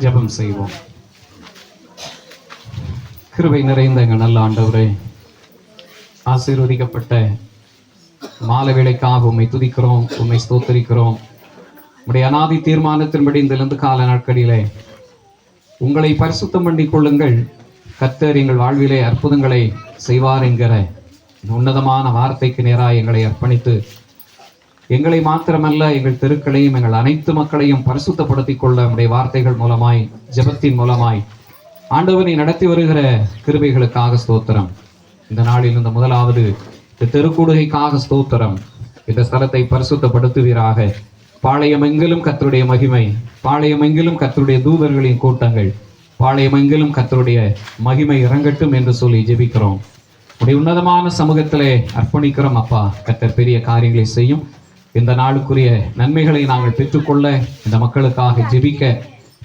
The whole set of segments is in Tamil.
ஜெபம் செய்வோம். கிருபை நிறைந்த எங்கள் நல்ல ஆண்டவரே, ஆசீர்வதிக்கப்பட்ட மாலை வேளைக்காக உம்மை துதிக்கிறோம், உம்மை ஸ்தோத்தரிக்கிறோம். உம்முடைய அநாதி தீர்மானத்தின்படி இந்த கால நாட்களிலே உங்களை பரிசுத்தம் பண்ணிக் கொள்ளுங்கள், கர்த்தர் எங்கள் வாழ்விலே அற்புதங்களை செய்வார் என்கிற உன்னதமான வார்த்தைக்கு நேராக எங்களை அர்ப்பணித்து எங்களை மாத்திரமல்ல எங்கள் தெருக்களையும் எங்கள் அனைத்து மக்களையும் பரிசுத்தப்படுத்திக் கொள்ள நம்முடைய வார்த்தைகள் மூலமாய் ஜெபத்தின் மூலமாய் ஆண்டவனை நடத்தி வருகிற கிருபைகளுக்காக ஸ்தோத்திரம். இந்த நாளில் இந்த முதலாவது இந்த தெருக்கூடுகைக்காக ஸ்தோத்திரம். இந்த ஸ்தலத்தை பரிசுத்தப்படுத்துவீராக. பாளையமெங்கிலும் கர்த்தருடைய மகிமை, பாளையமெங்கிலும் கர்த்தருடைய தூதர்களின் கூட்டங்கள், பாளையமெங்கிலும் கர்த்தருடைய மகிமை இறங்கட்டும் என்று சொல்லி ஜெபிக்கிறோம். உடைய உன்னதமான சமூகத்திலே அர்ப்பணிக்கிறோம். அப்பா, கர்த்தர் பெரிய காரியங்களை செய்யும். இந்த நாளுக்குரிய நன்மைகளை நாங்கள் பெற்றுக்கொள்ள, இந்த மக்களுக்காக ஜெபிக்க,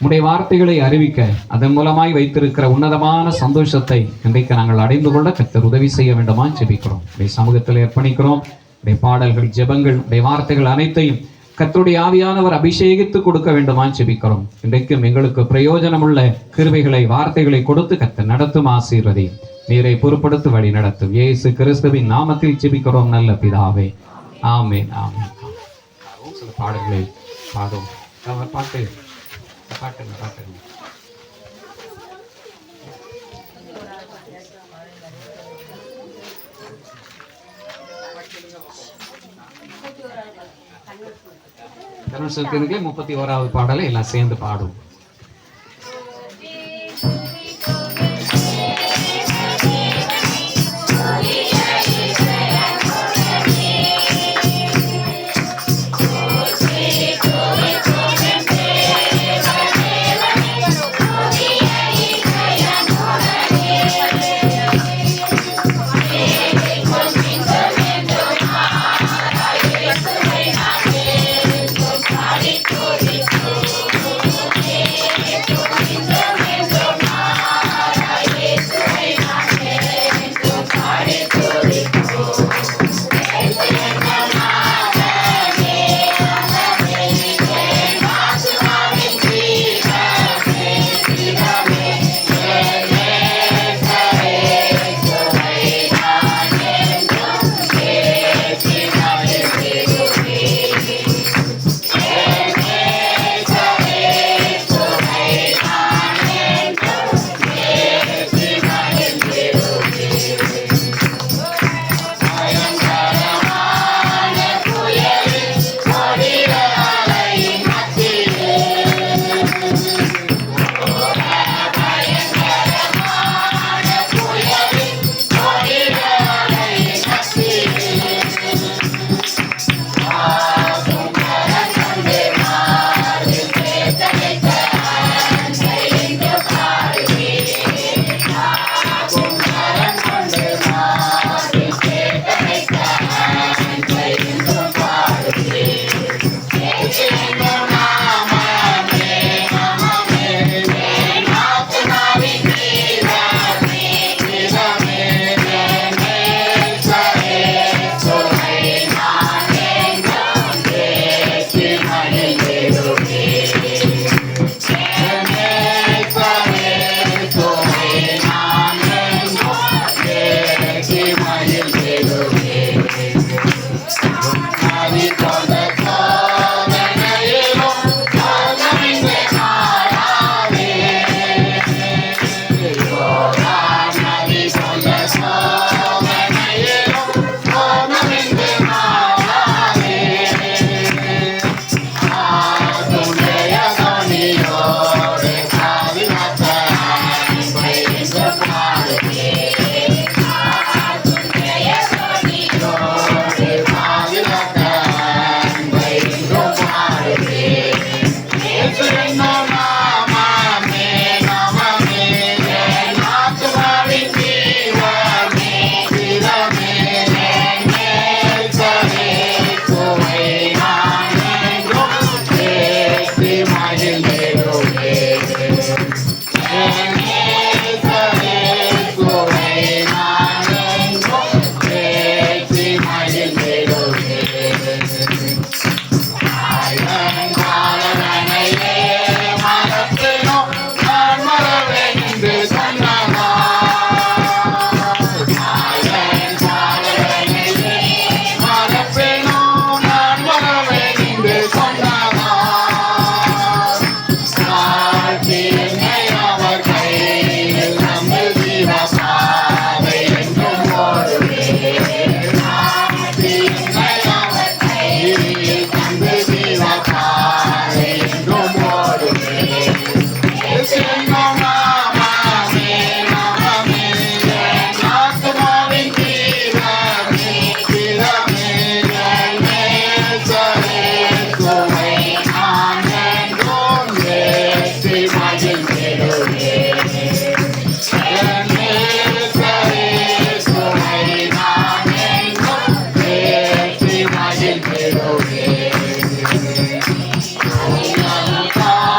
உடைய வார்த்தைகளை அறிவிக்க, அதன் மூலமாய் வைத்திருக்கிற உன்னதமான சந்தோஷத்தை இன்றைக்கு நாங்கள் அடைந்து கொள்ள கர்த்தர் உதவி செய்ய வேண்டுமா ஜெபிக்கிறோம். உடைய சமூகத்தில் அர்ப்பணிக்கிறோம். உடைய பாடல்கள், ஜெபங்கள், உடைய வார்த்தைகள் அனைத்தையும் கர்த்தருடைய ஆவியானவர் அபிஷேகித்து கொடுக்க வேண்டுமா ஜெபிக்கிறோம். இன்றைக்கும் எங்களுக்கு பிரயோஜனமுள்ள கிருபைகளை, வார்த்தைகளை கொடுத்து கர்த்தர் நடத்தும். ஆசீர்வதி நீரை பொறுப்படுத்து வழி நடத்தும். இயேசு கிறிஸ்துவின் நாமத்தில் ஜெபிக்கிறோம் நல்ல பிதாவே, ஆமென். ஆமென். சில பாடல்களை பாடும். பாட்டு பாட்டு பாட்டு கருணசத்திற்கு 31வது பாடலை எல்லாம் சேர்ந்து பாடும்.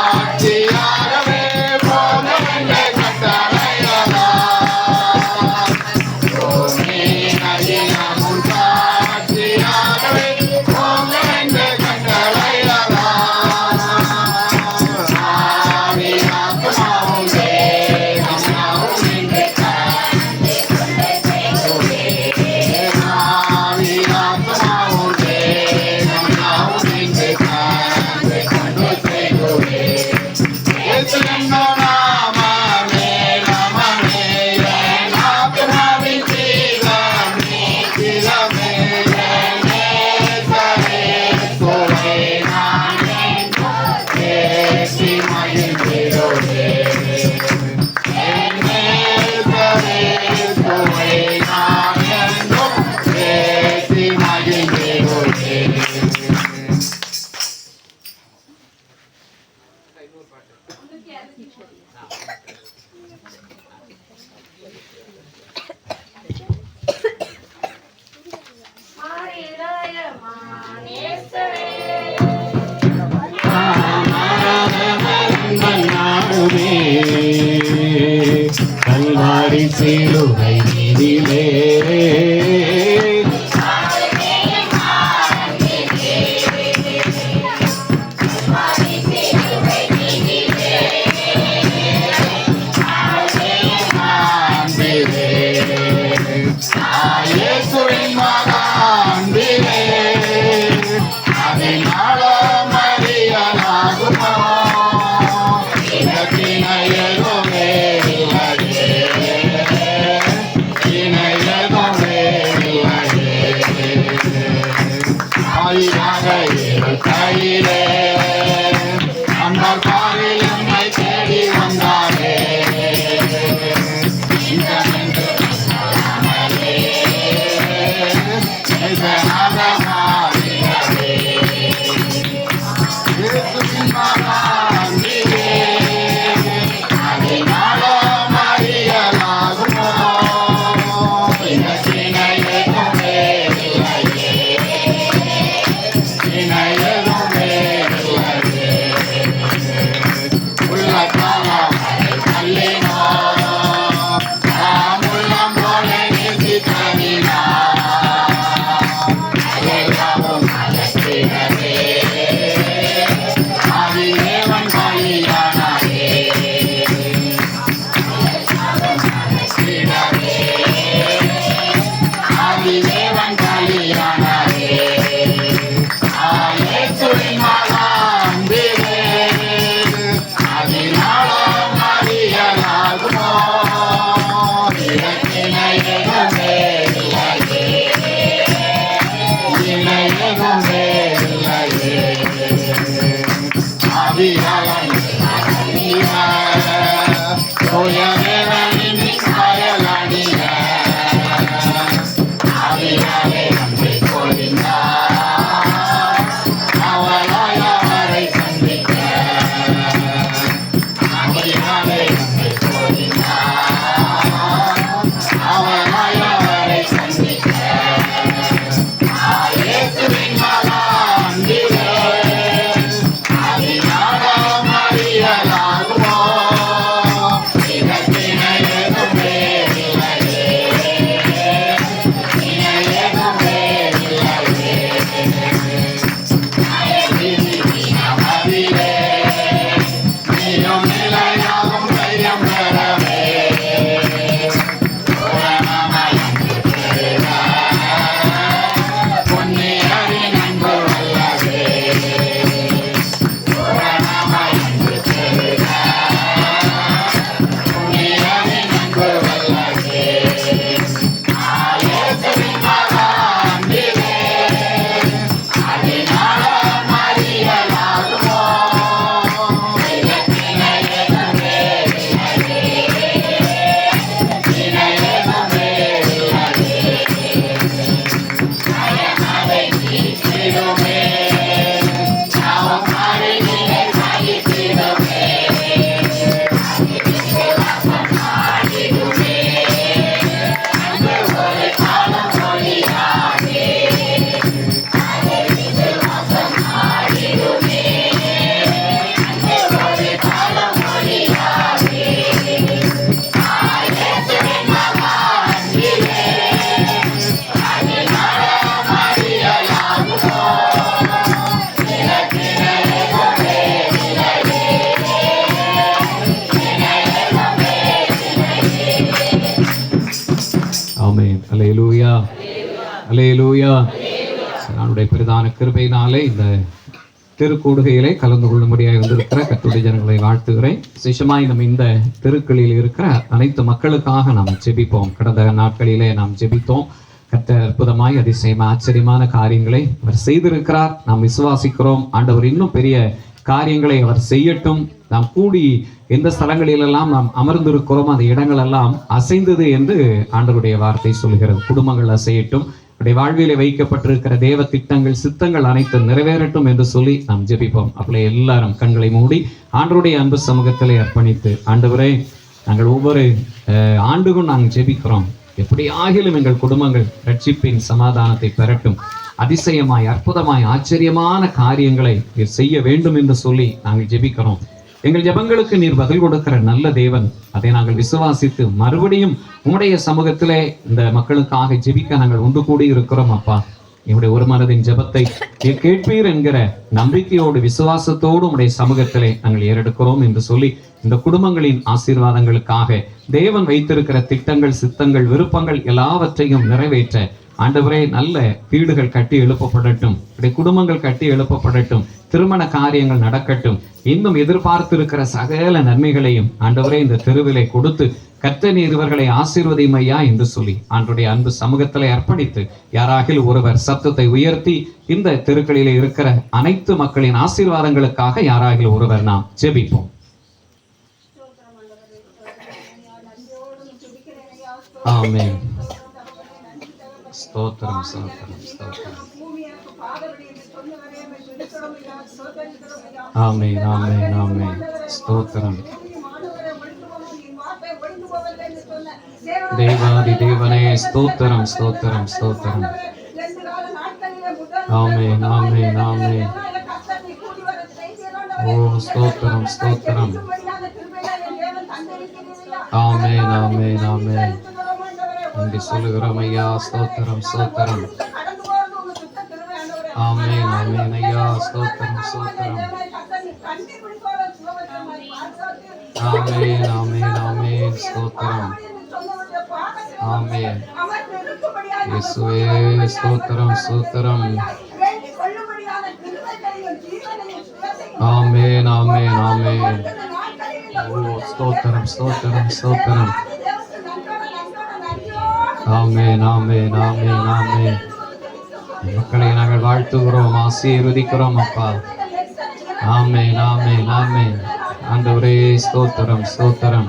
சாட்சியாகவே போக வேண்டிய கட்டளையதா அகிலமும் சாட்சியாகவே போக வேண்டிய கட்டளையதா ஆவியாத்மாவும் தேகம் யாவும் இன்று ஆவியாத்மாவும் தேகம் யாவும் இன்று கொண்டு செய்குவே இயேசு என்னும் நாமமே நாமமே என் ஆத்மாவின் ஜீவமே ஜீவமே என் நேசரே இயேசுவே நான் என்றும் பேசி மகிழ்ந்திடுவே என் நேசரே இயேசுவே நான் என்றும் பேசி மகிழ்ந்திடுவே. கல்வாரி சிலுவை மீதிலே இயேசுவின் மகான்பிலே அதனாலோ மறியலாகுமோ இதற்கிணையதும் வேறில்லையே இணையதும் வேறில்லையே ஆயிராக இருக்கையிலே அன்பார் பாரில் என்னை தேடி வந்தாரே இணையதும் வேறில்லையே அல்லேலூயா. அவருடைய பிரதான கிருபையினாலே இந்த திருக்கூடுகையிலே கலந்து கொள்ளும்படியாக வந்திருக்கிற கர்த்தருடைய ஜனங்களை வாழ்த்துகிறேன். விசேஷமாய் நம்ம இந்த தெருக்களில் இருக்கிற அனைத்து மக்களுக்காக நாம் ஜெபிப்போம். கடந்த நாட்களிலே நாம் ஜெபித்தோம். கர்த்தர் அற்புதமாய் அதிசயமா ஆச்சரியமான காரியங்களை அவர் செய்திருக்கிறார். நாம் விசுவாசிக்கிறோம். ஆண்டவர் இன்னும் பெரிய காரியங்களை அவர் செய்யட்டும். நாம் கூடி எந்த ஸ்தலங்களிலெல்லாம் நாம் அமர்ந்திருக்கிறோம் அந்த இடங்கள் எல்லாம் அசைந்தது என்று ஆண்டவருடைய வார்த்தை சொல்கிறது. குடும்பங்கள் அசையட்டும், நம்முடைய வாழ்விலே வைக்கப்பட்டிருக்கிற தேவ திட்டங்கள் சித்தங்கள் அனைத்தும் நிறைவேறட்டும் என்று சொல்லி நாம் ஜெபிப்போம். அப்படியே எல்லாரும் கண்களை மூடி ஆண்டவருடைய அன்பு சமூகத்திலே அர்ப்பணித்து, ஆண்டவரே நாங்கள் ஒவ்வொரு ஆண்டுக்கும் நாங்கள் ஜெபிக்கிறோம். எப்படி ஆகிலும் எங்கள் குடும்பங்கள் ரட்சிப்பின் சமாதானத்தை பெறட்டும், அதிசயமாய் அற்புதமாய் ஆச்சரியமான காரியங்களை செய்ய வேண்டும் என்று சொல்லி நாங்கள் ஜெபிக்கிறோம். எங்கள் ஜெபங்களுக்கு நீர் பதில் கொடுக்கிற நல்ல தேவன், அதை நாங்கள் விசுவாசித்து மறுபடியும் உம்முடைய சமூகத்திலே இந்த மக்களுக்காக ஜெபிக்க நாங்கள் ஒன்று கூடி இருக்கிறோம். அப்பா, என்னுடைய ஒரு மனதின் ஜெபத்தை நீர் கேட்பீர் என்கிற நம்பிக்கையோடு விசுவாசத்தோடு உம்முடைய சமூகத்திலே நாங்கள் ஏறெடுக்கிறோம் என்று சொல்லி இந்த குடும்பங்களின் ஆசீர்வாதங்களுக்காக தேவன் வைத்திருக்கிற திட்டங்கள் சித்தங்கள் விருப்பங்கள் எல்லாவற்றையும் நிறைவேற்ற ஆண்டவரே நல்ல வீடுகள் கட்டி எழுப்பப்படட்டும், குடும்பங்கள் கட்டி எழுப்பப்படட்டும், திருமண காரியங்கள் நடக்கட்டும், இன்னும் எதிர்பார்த்திருக்கிற சகல நன்மைகளையும் ஆண்டவரே இந்த தெருவிலை கொடுத்து கர்த்தர் நீர் இவர்களை ஆசீர்வதியும் ஐயா என்று சொல்லி ஆண்டவருடைய அன்பு சமூகத்திலே அர்ப்பணித்து யாராகில் ஒருவர் சத்தத்தை உயர்த்தி இந்த தெருக்களிலே இருக்கிற அனைத்து மக்களின் ஆசீர்வாதங்களுக்காக யாராகில் ஒருவர் நாம் ஜெபிப்போம். ஆமென். ஸ்தோத்திரம் ஸ்தோத்திரம் ஸ்தோத்திரம். ஆமென் ஆமென் ஆமென். ஸ்தோத்திரம். தேவாதி தேவனே ஸ்தோத்திரம் ஸ்தோத்திரம் ஸ்தோத்திரம். ஆமென் ஆமென் ஆமென். ஓ ஸ்தோத்திரம் ஸ்தோத்திரம். ஆமென் ஆமென் ஆமென். நன்றி சொல்லுகிறோம் ஐயா. ஸ்தோத்திரம் ஸ்தோத்திரம். ஆமென் ஆமென் ஐயா. ஸ்தோத்திரம் ஸ்தோத்திரம். ஆமென் ஆமென் ஆமென். ஸ்தோத்திரம். ஆமென் இயேசுவே. ஸ்தோத்திரம் ஸ்தோத்திரம். ஆமென் ஆமென் ஆமென். ஓ ஸ்தோத்திரம் ஸ்தோத்திரம் ஸ்தோத்திரம். ஆமென் ஆமென் ஆமென் ஆமென். மக்களை நாங்கள் வாழ்த்துகிறோம், ஆசீர்வதிக்கிறோம் அப்பா. ஆமென் ஆமென் ஆமென். ஆண்டவரே ஸ்தோத்திரம் ஸ்தோத்திரம்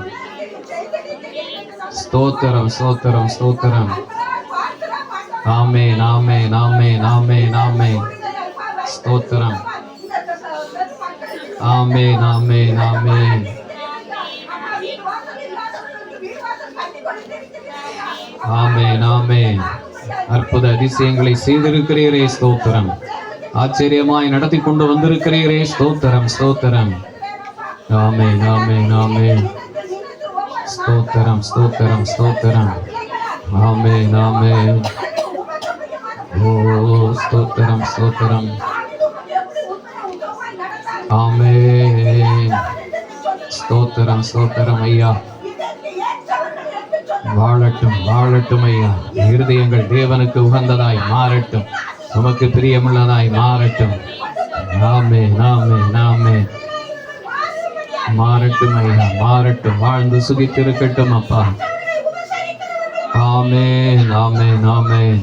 ஸ்தோத்திரம் ஸ்தோத்திரம் ஸ்தோத்திரம். ஆமென் ஆமென் ஆமென் ஆமென் ஆமென். ஸ்தோத்திரம். ஆமென் ஆமென் ஆமென். ஆமென் ஆமென். அற்புத அதிசயங்களை செய்திருக்கிறீரே ஸ்தோத்திரம். ஆச்சரியமாய் நடத்தி கொண்டு வந்திருக்கிறீரே ஸ்தோத்திரம் ஸ்தோத்திரம். ஆமென் ஆமென் ஆமென். ஸ்தோத்திரம் ஸ்தோத்திரம் ஸ்தோத்திரம். ஆமென் ஆமென். ஓ ஸ்தோத்திரம் ஸ்தோத்திரம். ஆமென். ஸ்தோத்திரம் ஸ்தோத்திரம் ஐயா. வாழட்டும் வாழட்டும் ஐயா. இருதயங்கள் தேவனுக்கு உகந்ததாய் மாறட்டும், நமக்கு பிரியமுள்ளதாய் மாறட்டும். ஆமென் ஆமென் ஆமென். மாறட்டும் ஐயா, மாறட்டும், வாழ்ந்து சுகித்திருக்கட்டும் அப்பா. ஆமென் ஆமென் ஆமென்.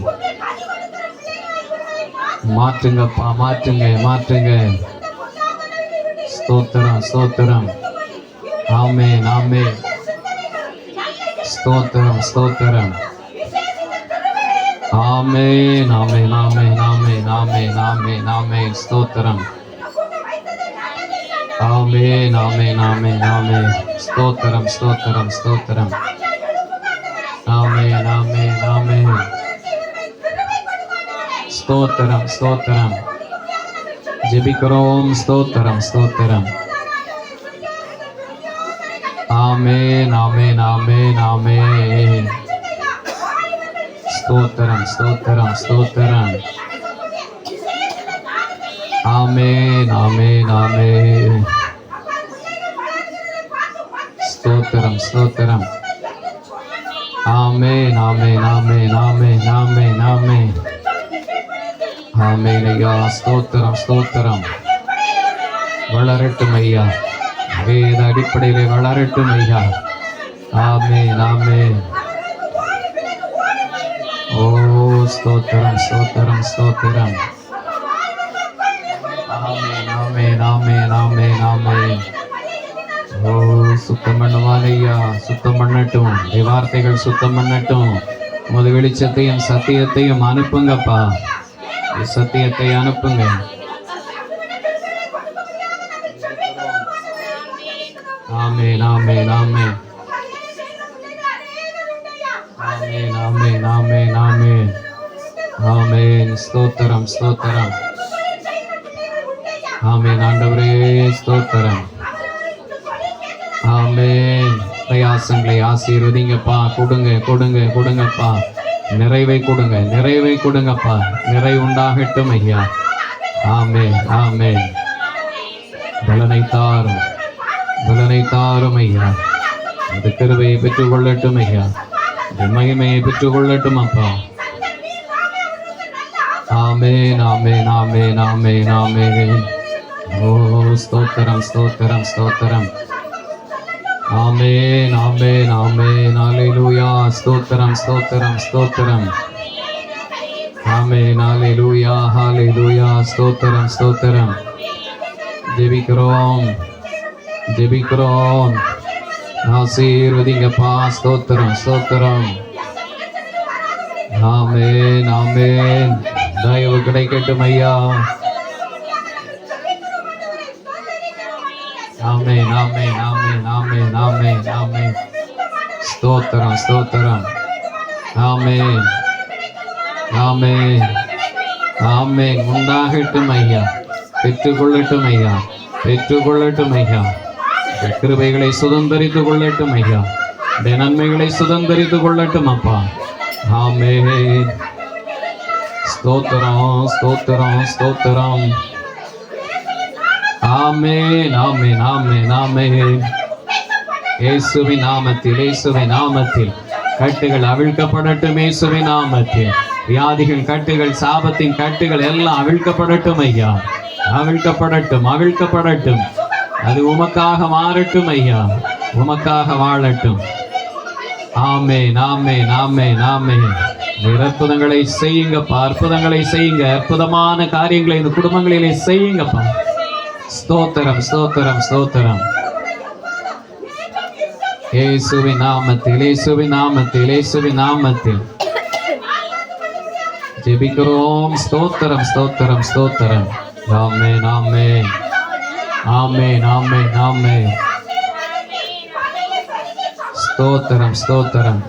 மாற்றுங்கப்பா, மாற்றுங்க மாற்றுங்க. ஸ்தோத்திரம் ஸ்தோத்திரம். ஆமென் ஆமென். ஸ்தோத்திரம் ஸ்தோத்திரம். ஆமென் ஆமென் ஆமென் ஆமென் ஆமென் ஆமென் ஆமென். ஸ்தோத்திரம். ஆமென் ஆமென் ஆமென் ஆமென். ஸ்தோத்திரம் ஸ்தோத்திரம் ஸ்தோத்திரம். ஆமென் ஆமென் ஆமென். ஸ்தோத்திரம் ஸ்தோத்திரம். ஜெபிக்கிறோம். ஸ்தோத்திரம் ஸ்தோத்திரம். ஆமென் ஆமென் ஆமென் ஆமென். ஸ்தோத்திரம் ஸ்தோத்திரம் ஸ்தோத்திரம். ஆமென் ஆமென் ஆமென். ஸ்தோத்திரம் ஸ்தோத்திரம். ஆமென் ஆமென் ஆமென் ஆமென் ஆமென் ஆமென் ஆமென் ஐயா. ஸ்தோத்திரம் ஸ்தோத்திரம். வளரட்டும் ஐயா, வேத அடிப்படையிலே வளரட்டும் ஐயா. ஆமென் ஆமென். ஓ ஸ்தோத்திரம் ஸ்தோத்திரம் ஸ்தோத்திரம். ஆமென் ஆமென் ஆமென் ஆமென் ஆமென். ஓ சுத்தம் பண்ணுவான் ஐயா, சுத்தம் பண்ணட்டும். வார்த்தைகள் சுத்தம் பண்ணட்டும். உமது வெளிச்சத்தையும் சத்தியத்தையும் அனுப்புங்கப்பா, சத்தியத்தை அனுப்புங்க. ஆமென் ஆமென் ஆமென் ஆமென் ஆமென் ஆமென் ஆமென் ஆமென். ஸ்தோத்திரம் ஸ்தோத்திரம். ஆமென் ஆண்டவரே ஸ்தோத்திரம். ஆமென். பிரயாசங்களை ஆசீர்வதிங்கப்பா. கொடுங்க கொடுங்க கொடுங்கப்பா. நிறைவை கொடுங்க, நிறைவை கொடுங்கப்பா. நிறை உண்டாகட்டும் ஐயா. ஆமென் ஆமென். பலனை தாரும், பலனை தாரும் ஐயா. அந்த கிருபையை பெற்றுக்கொள்ளட்டும் ஐயா. இந்த மகிமையை பெற்றுக்கொள்ளட்டும் அப்பா. ஆமென் ஆமென் ஆமென் ஆமென் ஆமென். ஓ ஸ்தோத்திரம் ஸ்தோத்திரம் ஸ்தோத்திரம். ஆமென் ஆமென் ஆமென். ஹல்லேலூயா. ஸ்தோத்திரம் ஸ்தோத்திரம் ஸ்தோத்திரம். ஆமென் ஹல்லேலூயா ஹல்லேலூயா. ஸ்தோத்திரம் ஸ்தோத்திரம். ஜெபிக்கிறோம் ஜெபிக்கிறோம். ஆசீர்வதிங்கப்பா. ஸ்தோத்திரம் ஸ்தோத்திரம். ஆமென் ஆமென். தயவு கிடைக்கட்டும் ஐயா. ஆமென் ஆமென் ஆமென் ஆமென் ஆமென் ஆமென். ஸ்தோத்திரம் ஸ்தோத்திரம். ஆமென் ஆமென் ஆமென். உண்டாகட்டும் ஐயா. பெற்றுக்கொள்ளட்டும் ஐயா, பெற்றுக்கொள்ளட்டும் ஐயா. கிருபைகளை சுதந்தரித்துக் கொள்ளட்டும் ஐயா. நன்மைகளை சுதந்தரித்துக் கொள்ளட்டும் அப்பா. ஆமென். ஸ்தோத்திரம் ஸ்தோத்திரம் ஸ்தோத்திரம். ஆமென் ஆமென் ஆமென் ஆமென். இயேசுவின் நாமத்தில், இயேசுவின் நாமத்தில் கட்டுகள் அவிழ்க்கப்படட்டும். இயேசுவின் நாமத்தில் வியாதிகள் கட்டுகள், சாபத்தின் கட்டுகள் எல்லாம் அவிழ்க்கப்படட்டும் ஐயா. அவிழ்க்கப்படட்டும், அவிழ்க்கப்படட்டும். அது உமக்காக மாறட்டும் ஐயா, உமக்காக வாழட்டும். ஆமென் ஆமென் ஆமென் ஆமென். அற்புதங்களை செய்யுங்கப்பா, அற்புதங்களை செய்யுங்க. அற்புதமான காரியங்களை இந்த குடும்பங்களிலே செய்யுங்கப்பா. ஸ்தோத்திரம் ஸ்தோத்திரம் ஸ்தோத்திரம். இயேசுவின் நாமத்தில், இயேசுவின் நாமத்தில், இயேசுவின் நாமத்தில் ஜெபிக்கிறோம். ஸ்தோத்திரம் ஸ்தோத்திரம் ஸ்தோத்திரம். ஆமென் ஆமென் ஆமென் ஆமென் ஆமென். ஸ்தோத்திரம் ஸ்தோத்திரம்.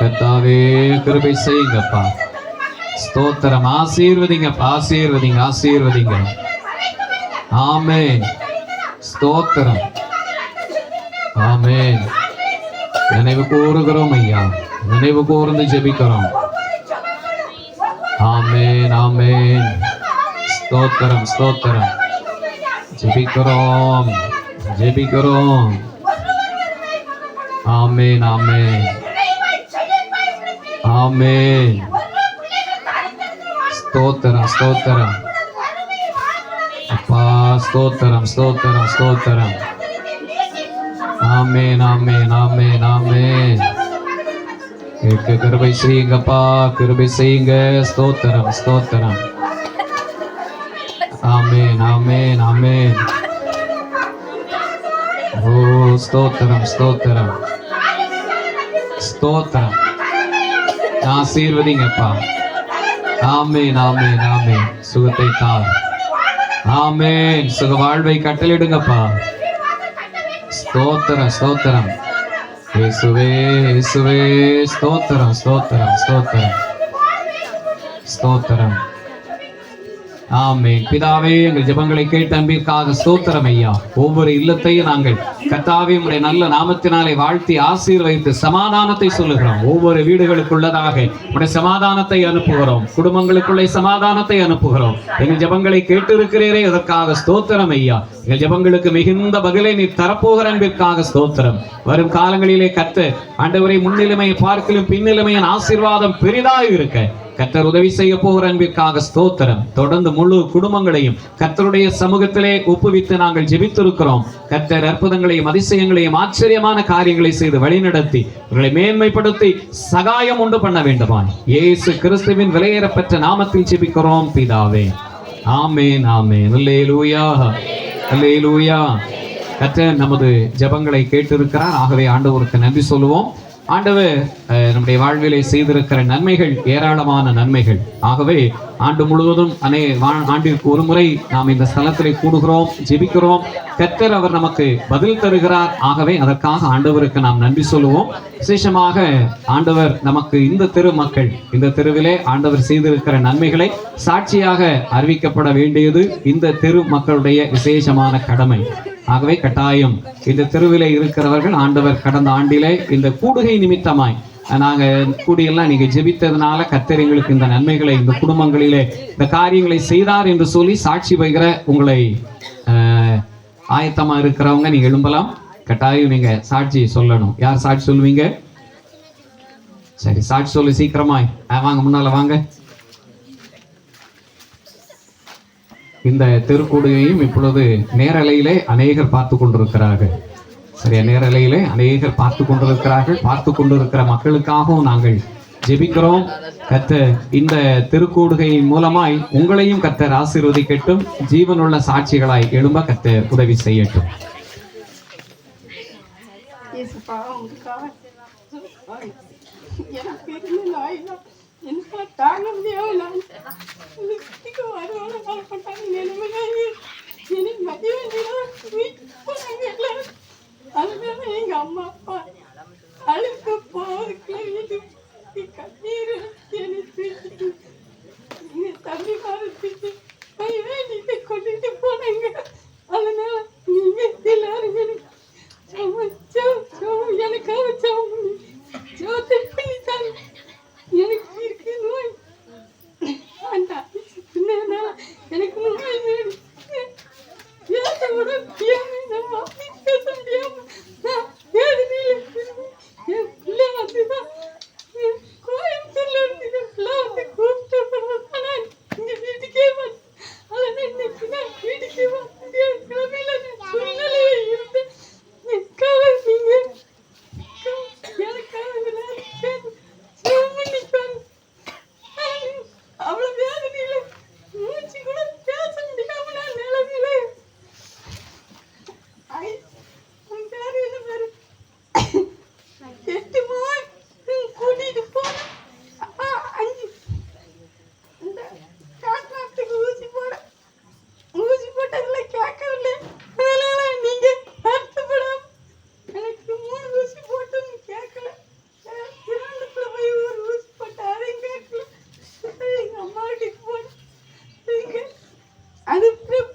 கர்த்தாவே கிருபை செய்யுங்கப்பா. ஸ்தோத்திரம். ஆசீர்வதிங்கப்பா, ஆசீர்வதிங்க, ஆசீர்வதிங்க. ஆமென். ஸ்தோத்திரம். ஆமென். நினைவு கூறுகிறோம் ஐயா, நினைவு கூர்ந்து ஜெபிக்கிறோம். ஆமென் ஆமென். ஸ்தோத்திரம் ஸ்தோத்திரம். ஜெபிக்கிறோம் ஜெபிக்கிறோம். ஆமென் ஆமென் ஆமென். ஸ்தோத்திரம் ஸ்தோத்திரம் அப்பா. ஸ்தோத்திரம் ஸ்தோத்திரம் ஸ்தோத்திரம். ஆமென் ஆமென் ஆமென் ஆமென். கேட்க கிருபை செய்யுங்கப்பா, கிருபை செய்யுங்க. ஸ்தோத்திரம் ஸ்தோத்திரம். ஆமென் ஆமென் ஆமென். ஓ ஸ்தோத்திரம் ஸ்தோத்திரம் ஸ்தோத்திரம். ஆசீர்வதிங்கப்பா. ஆமென் ஆமென் ஆமென். சுகத்தை தார். ஆமென். சுக வாழ்வை கட்டளிடுங்கப்பா. ஸ்தோத்திரம் ஸ்தோத்திரம். இயேசுவே இயேசுவே. ஸ்தோத்திரம் ஸ்தோத்திரம் ஸ்தோத்திரம் ஸ்தோத்திரம். ஆமென். பிதாவே, எங்கள் ஜெபங்களை கேட்ட அன்பிற்காக ஸ்தோத்திரம் ஐயா. ஒவ்வொரு இல்லத்தையும் நாங்கள் கர்த்தாவே உம்முடைய நல்ல நாமத்தினாலே வாழ்த்தி ஆசீர்வதித்து சமாதானத்தை சொல்லுகிறோம். ஒவ்வொரு வீடுகளுக்குள்ளதாக உம்முடைய சமாதானத்தை அனுப்புகிறோம். குடும்பங்களுக்குள்ளே சமாதானத்தை அனுப்புகிறோம். எங்கள் ஜெபங்களை கேட்டு இருக்கிறீரே, அதற்காக ஸ்தோத்திரம் ஐயா. எங்கள் ஜெபங்களுக்கு மிகுந்த பதிலை நீ தரப்போகிற அன்பிற்காக ஸ்தோத்திரம். வரும் காலங்களிலே கர்த்தர் ஆண்டவரை முன்னிலைமையை பார்க்கலும் பின்னிலைமையின் ஆசீர்வாதம் பெரிதாக இருக்க கர்த்தர் உதவி செய்ய போகிற அன்பிற்காக ஸ்தோத்திரம். தொடர்ந்து முழு குடும்பங்களையும் கர்த்தருடைய சமூகத்திலே ஒப்புவித்து நாங்கள் ஜெபித்திருக்கிறோம். கர்த்தர் அற்புதங்களையும் அதிசயங்களையும் ஆச்சரியமான காரியங்களை செய்து வழிநடத்தி அவர்களை மேன்மைப்படுத்தி சகாயம் உண்டு பண்ண வேண்டுமாய் இயேசு கிறிஸ்துவின் விலையேறப்பெற்ற நாமத்தில் ஜெபிக்கிறோம் பிதாவே. ஆமென், ஆமென். அல்லேலூயா, அல்லேலூயா. கர்த்தர் நமது ஜெபங்களை கேட்டிருக்கிறார். ஆகவே ஆண்டவருக்கு நன்றி சொல்லுவோம். ஆண்டவர் நம்முடைய வாழ்விலே செய்திருக்கிற நன்மைகள் ஏராளமான நன்மைகள். ஆகவே ஆண்டு முழுவதும் ஆண்டிற்கு ஒரு முறை நாம் இந்த ஸ்தலத்திலே கூடுகிறோம், ஜெபிக்கிறோம். கர்த்தர் அவர் நமக்கு பதில் தருகிறார். ஆகவே அதற்காக ஆண்டவருக்கு நாம் நன்றி சொல்லுவோம். விசேஷமாக ஆண்டவர் நமக்கு இந்த தெரு மக்கள், இந்த தெருவிலே ஆண்டவர் செய்திருக்கிற நன்மைகளை சாட்சியாக அறிவிக்கப்பட வேண்டியது இந்த தெரு மக்களுடைய விசேஷமான கடமை. ஆகவே கட்டாயம் இந்த தெருவிலே இருக்கிறவர்கள் ஆண்டவர் கடந்த ஆண்டிலே இந்த கூடுகை நிமித்தமாய் நாங்க கூடியெல்லாம் நீங்க ஜெபித்ததுனால கர்த்தர் எங்களுக்கு இந்த நன்மைகளை இந்த குடும்பங்களிலே இந்த காரியங்களை செய்தார் என்று சொல்லி சாட்சி பகிர உங்களை ஆயத்தமா இருக்கிறவங்க நீங்க எழும்பலாம். கட்டாயம் நீங்க சாட்சி சொல்லணும். யார் சாட்சி சொல்லுவீங்க? சரி, சாட்சி சொல்லு சீக்கிரமாய். வாங்க, முன்னால வாங்க. இந்த தெருக்கூடுகையும் இப்பொழுது நேரலையிலே அநேகர் பார்த்து கொண்டிருக்கிறார்கள். சரியா, நேரலையிலே அநேகர் பார்த்து கொண்டிருக்கிறார்கள். பார்த்து கொண்டிருக்கிற மக்களுக்காகவும் நாங்கள் ஜெபிக்கிறோம். கர்த்தர் இந்த திருக்கூடுகையின் மூலமாய் உங்களையும் கர்த்தர் ஆசீர்வதிக்கட்டும். ஜீவனுள்ள சாட்சிகளாய் எழும்ப கர்த்தர் உதவி செய்யட்டும். தாங்க முடியாம வீட்டுக்கு வருவாங்க வரப்பட்டாங்க. எனக்கு மதிய எல்லாரும் அதுதான் எங்க அம்மா அப்பா அழுக்க போறதுக்கு வீட்டுக்கு கண்ணீர் எனக்கு எங்க தம்பி மரத்துக்கு நீங்க கொண்டுட்டு போனாங்க. அதனால நீங்க எல்லாரும் எனக்காக பண்ணித்தாங்க. எனக்கு இருக்கு நோய், அந்த எனக்கு நோய் பேச விட முடியாம பேச முடியாம என் பிள்ளை வந்துதான் கோயம்புத்தூர்ல இருந்து என் பிள்ளை வந்து கூப்பிட்டு இங்க வீட்டுக்கே வந்து அதனால வீட்டுக்கே வந்து கிழமையில சூழ்நிலையில இருந்து எனக்காக நீங்க எனக்காக அவ்வளவு வேதனையில மூச்சு கூட பேச முடியாம நான் நிலைமையில கூட்டிட்டு போன இந்த காட்டுக்கு ஊசி போட்டதுல கேட்கவில்லை. அதனால நீங்க வருத்தப்படாம எனக்கு 3 ஊசி போட்டும் கேட்கல. இரண்டுக்குள்ள போய் ஒரு ஊசி போட்ட அதையும் கேட்கல. எங்க அம்மா வீட்டுக்கு போனேன். அது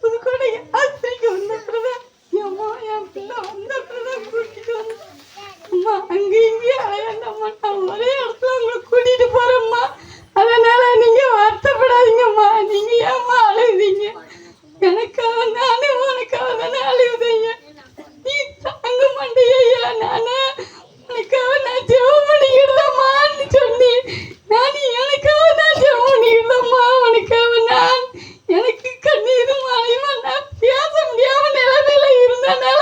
புதுக்கோட்டை ஆஸ்பத்திரிக்கு வந்தப்பதான் என் அம்மா என் பிள்ளை வந்தப்பதான் கூட்டிட்டு வந்தேன். அம்மா அங்கே இங்கேயே அலையாண்டம்மா, நான் ஒரே இடத்துல உங்களை கூட்டிட்டு போறேம்மா. அதனால நீங்க வருத்தப்படாதீங்கம்மா. நீங்க ஏம்மா அழுகுதீங்க? எனக்காக நானே உனக்காக தானே அழுகுதீங்க. நீ தாங்க மாட்டேயா? நானே உனக்காக நான் ஜெபம் பண்ணிக்கிடுதம்மான்னு சொல்லி நான் எனக்காக நான் ஜெபம் பண்ணிக்கிடுதம்மா. உனக்காக நான் எனக்கு கண்ணீர் மாலையுமா நான் பேச முடியாம நிலைமையில இருந்தனால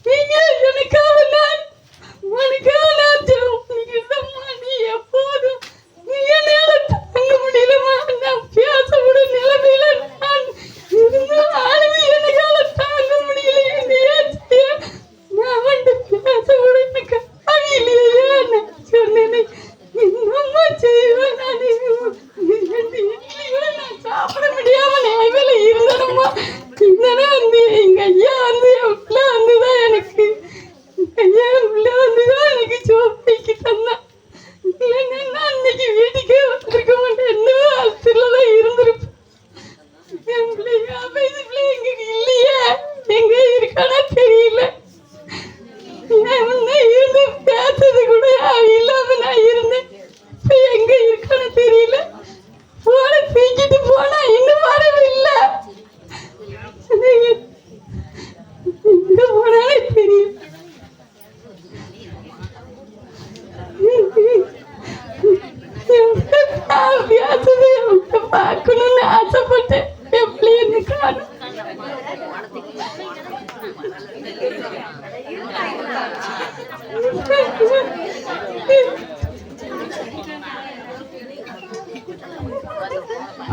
நீங்க எனக்காக நான் உனக்காக நான் ஜெபம் பண்ணிக்கிடுதம்மா. நீ எப்போதும் நீ என்னால தாங்க முடியலம்மா. நான் பேச விட நிலைமையில நான் இருந்து என் பிள்ளைங்க அமைதி பிள்ளைங்க இல்லையே, எங்க இருக்கானே தெரியல. நான் முன்ன இருந்து பேசுறது கூட இல்லாம நான் இருந்தேன். இப்ப எங்க இருக்கானே தெரியல. போன தூக்கிட்டு போனா இன்னும் வரவில்லை. எங்க போனாலே தெரியல. பார்க்கணும்னு ஆசைப்பட்டேன். எப்படி இருக்கானு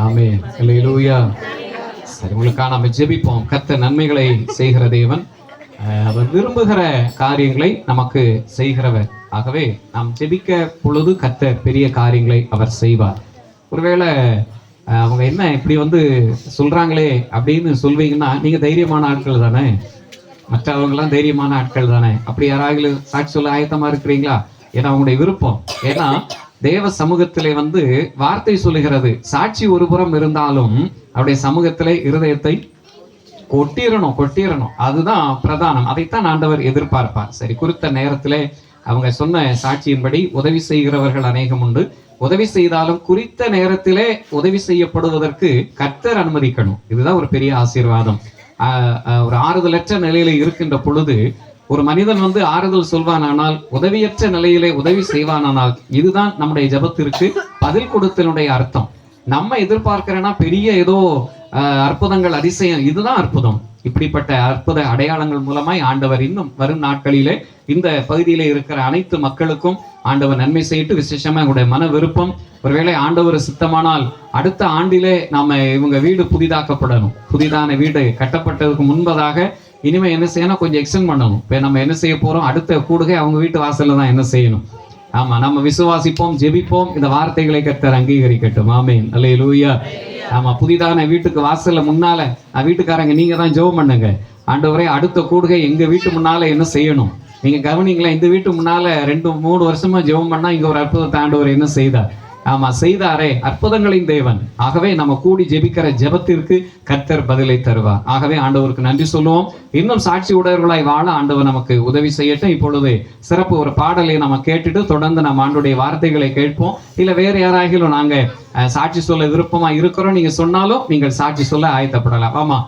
ஆமென். அல்லேலூயா. சரி, உங்களுக்காக நாம ஜெபிப்போம். கர்த்தர் நன்மைகளை செய்கிற தேவன், அவர் விரும்புகிற காரியங்களை நமக்கு செய்கிறவர். ஆகவே நாம் ஜெபிக்க பொழுது கர்த்தர் பெரிய காரியங்களை அவர் செய்வார். ஒருவேளை அவங்க என்ன இப்படி சொல்றாங்களே அப்படின்னு சொல்வீங்கன்னா, நீங்க தைரியமான ஆட்கள் தானே, மற்றவங்களாம் தைரியமான ஆட்கள் தானே, அப்படி யாராவது சாட்சி சொல்ல ஆயத்தமா இருக்கிறீங்களா? ஏன்னா அவங்களுடைய விருப்பம். ஏன்னா தேவ சமூகத்திலே வார்த்தை சொல்லுகிறது, சாட்சி ஒரு புறம் இருந்தாலும் அவருடைய சமூகத்திலே இருதயத்தை கொட்டிரணும். அதுதான் பிரதானம். அதைத்தான் ஆண்டவர் எதிர்பார்ப்பார். சரி, குறித்த நேரத்திலே அவங்க சொன்ன சாட்சியின்படி உதவி செய்கிறவர்கள் அநேகம் உண்டு. உதவி செய்தாலும் குறித்த நேரத்திலே உதவி செய்யப்படுவதற்கு கர்த்தர் அனுமதிக்கணும். இதுதான் ஒரு பெரிய ஆசீர்வாதம். ஒரு ஆறுதலற்ற நிலையில இருக்கின்ற பொழுது ஒரு மனிதன் ஆறுதல் சொல்வானானால், உதவியற்ற நிலையிலே உதவி செய்வானானால், இதுதான் நம்முடைய ஜெபத்திற்கு பதில் கொடுத்தனுடைய அர்த்தம். நம்ம எதிர்பார்க்கிறேன்னா பெரிய ஏதோ அற்புதங்கள், அதிசயம், இதுதான் அற்புதம். இப்படிப்பட்ட அற்புத அடையாளங்கள் மூலமாய் ஆண்டவர் இன்னும் வரும் நாட்களிலே இந்த பகுதியிலே இருக்கிற அனைத்து மக்களுக்கும் ஆண்டவர் நன்மை செய்யிட்டு, விசேஷமா எங்களுடைய மன விருப்பம், ஒருவேளை ஆண்டவர் சித்தமானால் அடுத்த ஆண்டிலே நாம இவங்க வீடு புதிதாக்கப்படணும். புதிதான வீடு கட்டப்பட்டதுக்கு முன்பதாக இனிமே என்ன செய்யணும், கொஞ்சம் எக்ஸ்டெண்ட் பண்ணணும். இப்போ நம்ம என்ன செய்ய போறோம், அடுத்த கூடுகை அவங்க வீட்டு வாசல்ல தான் என்ன செய்யணும். ஆமா, நம்ம விசுவாசிப்போம், ஜெபிப்போம், இந்த வார்த்தைகளை கர்த்தர் அங்கீகரிக்கட்டும். ஆமென். அல்லேலூயா. ஆமா, புதிதான வீட்டுக்கு வாசல்ல முன்னால வீட்டுக்காரங்க நீங்க தான் ஜெபம் பண்ணுங்க. ஆண்டவரே, அடுத்த கூடுகை எங்க வீட்டு முன்னால என்ன செய்யணும். நீங்க கவனிங்களா, இந்த வீட்டு முன்னால 2-3 வருஷமா ஜெபம் பண்ணா இங்க ஒரு அற்புதத்தை ஆண்டவர் என்ன செய்தார். ஆமா, செய்தாரே, அற்புதங்களின் தேவன். ஆகவே நம்ம கூடி ஜெபிக்கிற ஜெபத்திற்கு கர்த்தர் பதிலை தருவார். ஆகவே ஆண்டவருக்கு நன்றி சொல்லுவோம். இன்னும் சாட்சி உடையவர்களாய் வாழ ஆண்டவர் நமக்கு உதவி செய்யட்டும். இப்பொழுது சிறப்பு ஒரு பாடலை நம்ம கேட்டுட்டு தொடர்ந்து நம்ம ஆண்டுடைய வார்த்தைகளை கேட்போம். இல்ல வேற யாராகிலும் நாங்க சாட்சி சொல்ல விருப்பமா இருக்கிறோம் நீங்க சொன்னாலும் நீங்கள் சாட்சி சொல்ல ஆயத்தப்படலாம். ஆமா,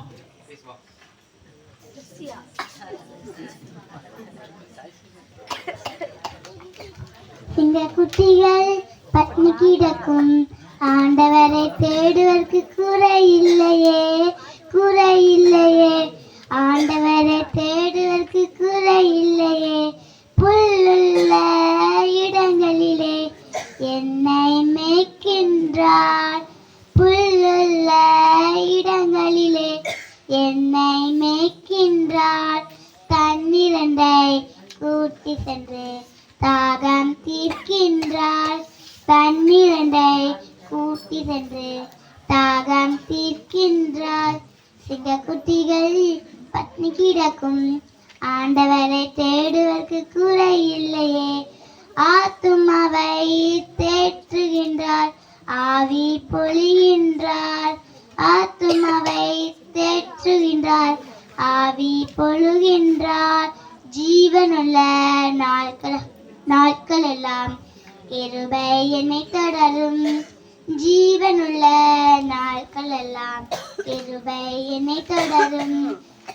இந்த குட்டிகள் பட்னி கிடக்கும், ஆண்டவரை தேடுவதற்கு குறை இல்லையே. ஆண்டவரை தேடுவதற்கு குறை இல்லையே. புல்லுள்ள இடங்களிலே என்னை மேய்க்கின்றார். புல்லுள்ள இடங்களிலே என்னை மேய்க்கின்றார். தண்ணீரண்டை கூட்டி சென்று தாகம் தீர்க்கின்றார். தண்ணீரண்டை கூட்டி சென்று தாகம் தீர்க்கின்றார். சிங்கக்குட்டிகள் பட்னி கிடக்கும், ஆண்டவரை தேடுவதற்கு குறை இல்லையே. ஆத்துமாவை தேற்றுகின்றார், ஆவி பொழிகின்றார். ஆத்துமாவை தேற்றுகின்றார், ஆவி பொழுகின்றார். ஜீவனுள்ள நாட்கள் எல்லாம் கிருபை என்னை தொடரும். ஜீவனுள்ள நாட்கள் எல்லாம் கிருபை என்னை தொடரும்.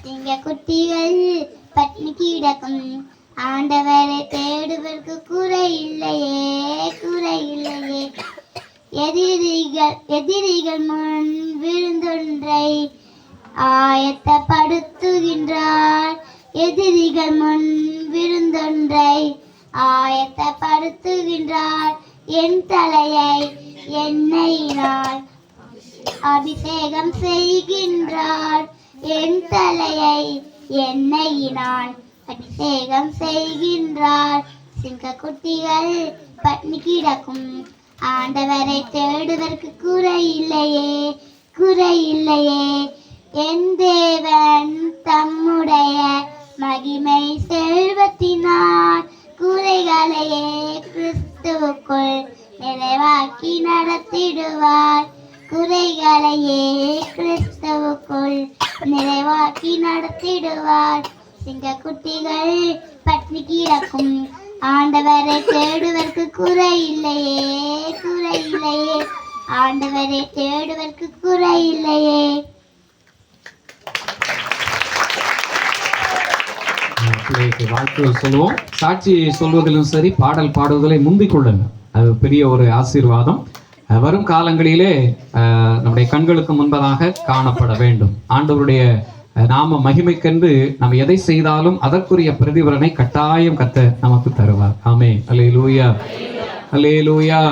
சிங்க குட்டிகள் பட்னி கிடக்கும், ஆண்டவரை தேடுவதற்கு குறை இல்லையே. எதிரிகள் முன் விருந்தொன்றை ஆயத்தப்படுத்துகின்றார். எதிரிகள் முன் விருந்தொன்றை ஆயத்தப்படுத்துகின்றார். என் தலையை எண்ணெயினால் அபிஷேகம் செய்கின்றார். என் தலையை எண்ணெயினால் அபிஷேகம் செய்கின்றார். சிங்கக்குட்டிகள் பட்னி கிடக்கும், ஆண்டவரை தேடுவதற்கு குறை இல்லையே. என் தேவன் தம்முடைய மகிமை செல்வத்தினால் குறைகளையே கிறிஸ்துவுக்குள் நிறைவாக்கி நடத்திடுவார். குறைகளையே கிறிஸ்துவுக்குள் நிறைவாக்கி நடத்திடுவார். சிங்கக்குட்டிகள் பட்னி கிடக்கும் ஆண்டவரை தேடுவதற்கு குறை இல்லையே, குறை இல்லையே, ஆண்டவரை தேடுவதற்கு குறை இல்லையே. பிள்ளைக்கு வாழ்த்துகள் சொல்லுவோம். சாட்சி சொல்வதிலும் சரி, பாடல் பாடுவதிலே முந்திக் கொள்ளுங்க. அது பெரிய ஒரு ஆசீர்வாதம். வரும் காலங்களிலே நம்முடைய கண்களுக்கு முன்பதாக காணப்பட வேண்டும். ஆண்டவருடைய நாம மகிமைக்கென்று நாம் எதை செய்தாலும் அதற்குரிய பிரதிபலனை கட்டாயம் கர்த்தர் நமக்கு தருவார். ஆமென். அல்லேலூயா, அல்லேலூயா,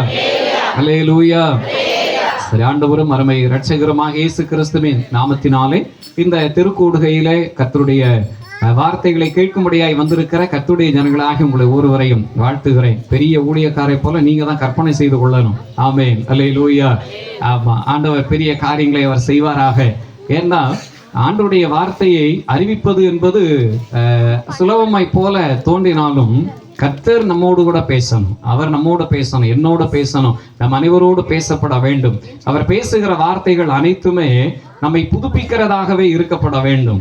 அல்லேலூயா. சரி, ஆண்டவரும் அருமை இரட்சகருமாக இயேசு கிறிஸ்துவின் நாமத்தினாலே இந்த திருக்கூடுகையிலே கர்த்தருடைய வார்த்தைகளை கேட்கும்படியாய் வந்திருக்கிற கர்த்தருடைய ஜனங்களாக உங்களை ஒருவரையும் வாழ்த்துகிறேன். பெரிய ஊழியக்காரை போல நீங்க தான் கற்பனை செய்து கொள்ளணும். ஆமென். அல்லேலூயா. ஆமா, ஆண்டவர் பெரிய காரியங்களை அவர் செய்வாராக. ஏன்னா ஆண்டவருடைய வார்த்தையை அறிவிப்பது என்பது சுலபமாய் போல தோன்றினாலும் கர்த்தர் நம்மோடு கூட பேசணும். அவர் நம்மோடு பேசணும், என்னோட பேசணும், நம் அனைவரோடு பேசப்பட வேண்டும். அவர் பேசுகிற வார்த்தைகள் அனைத்துமே நம்மை புதுப்பிக்கிறதாகவே இருக்கப்பட வேண்டும்.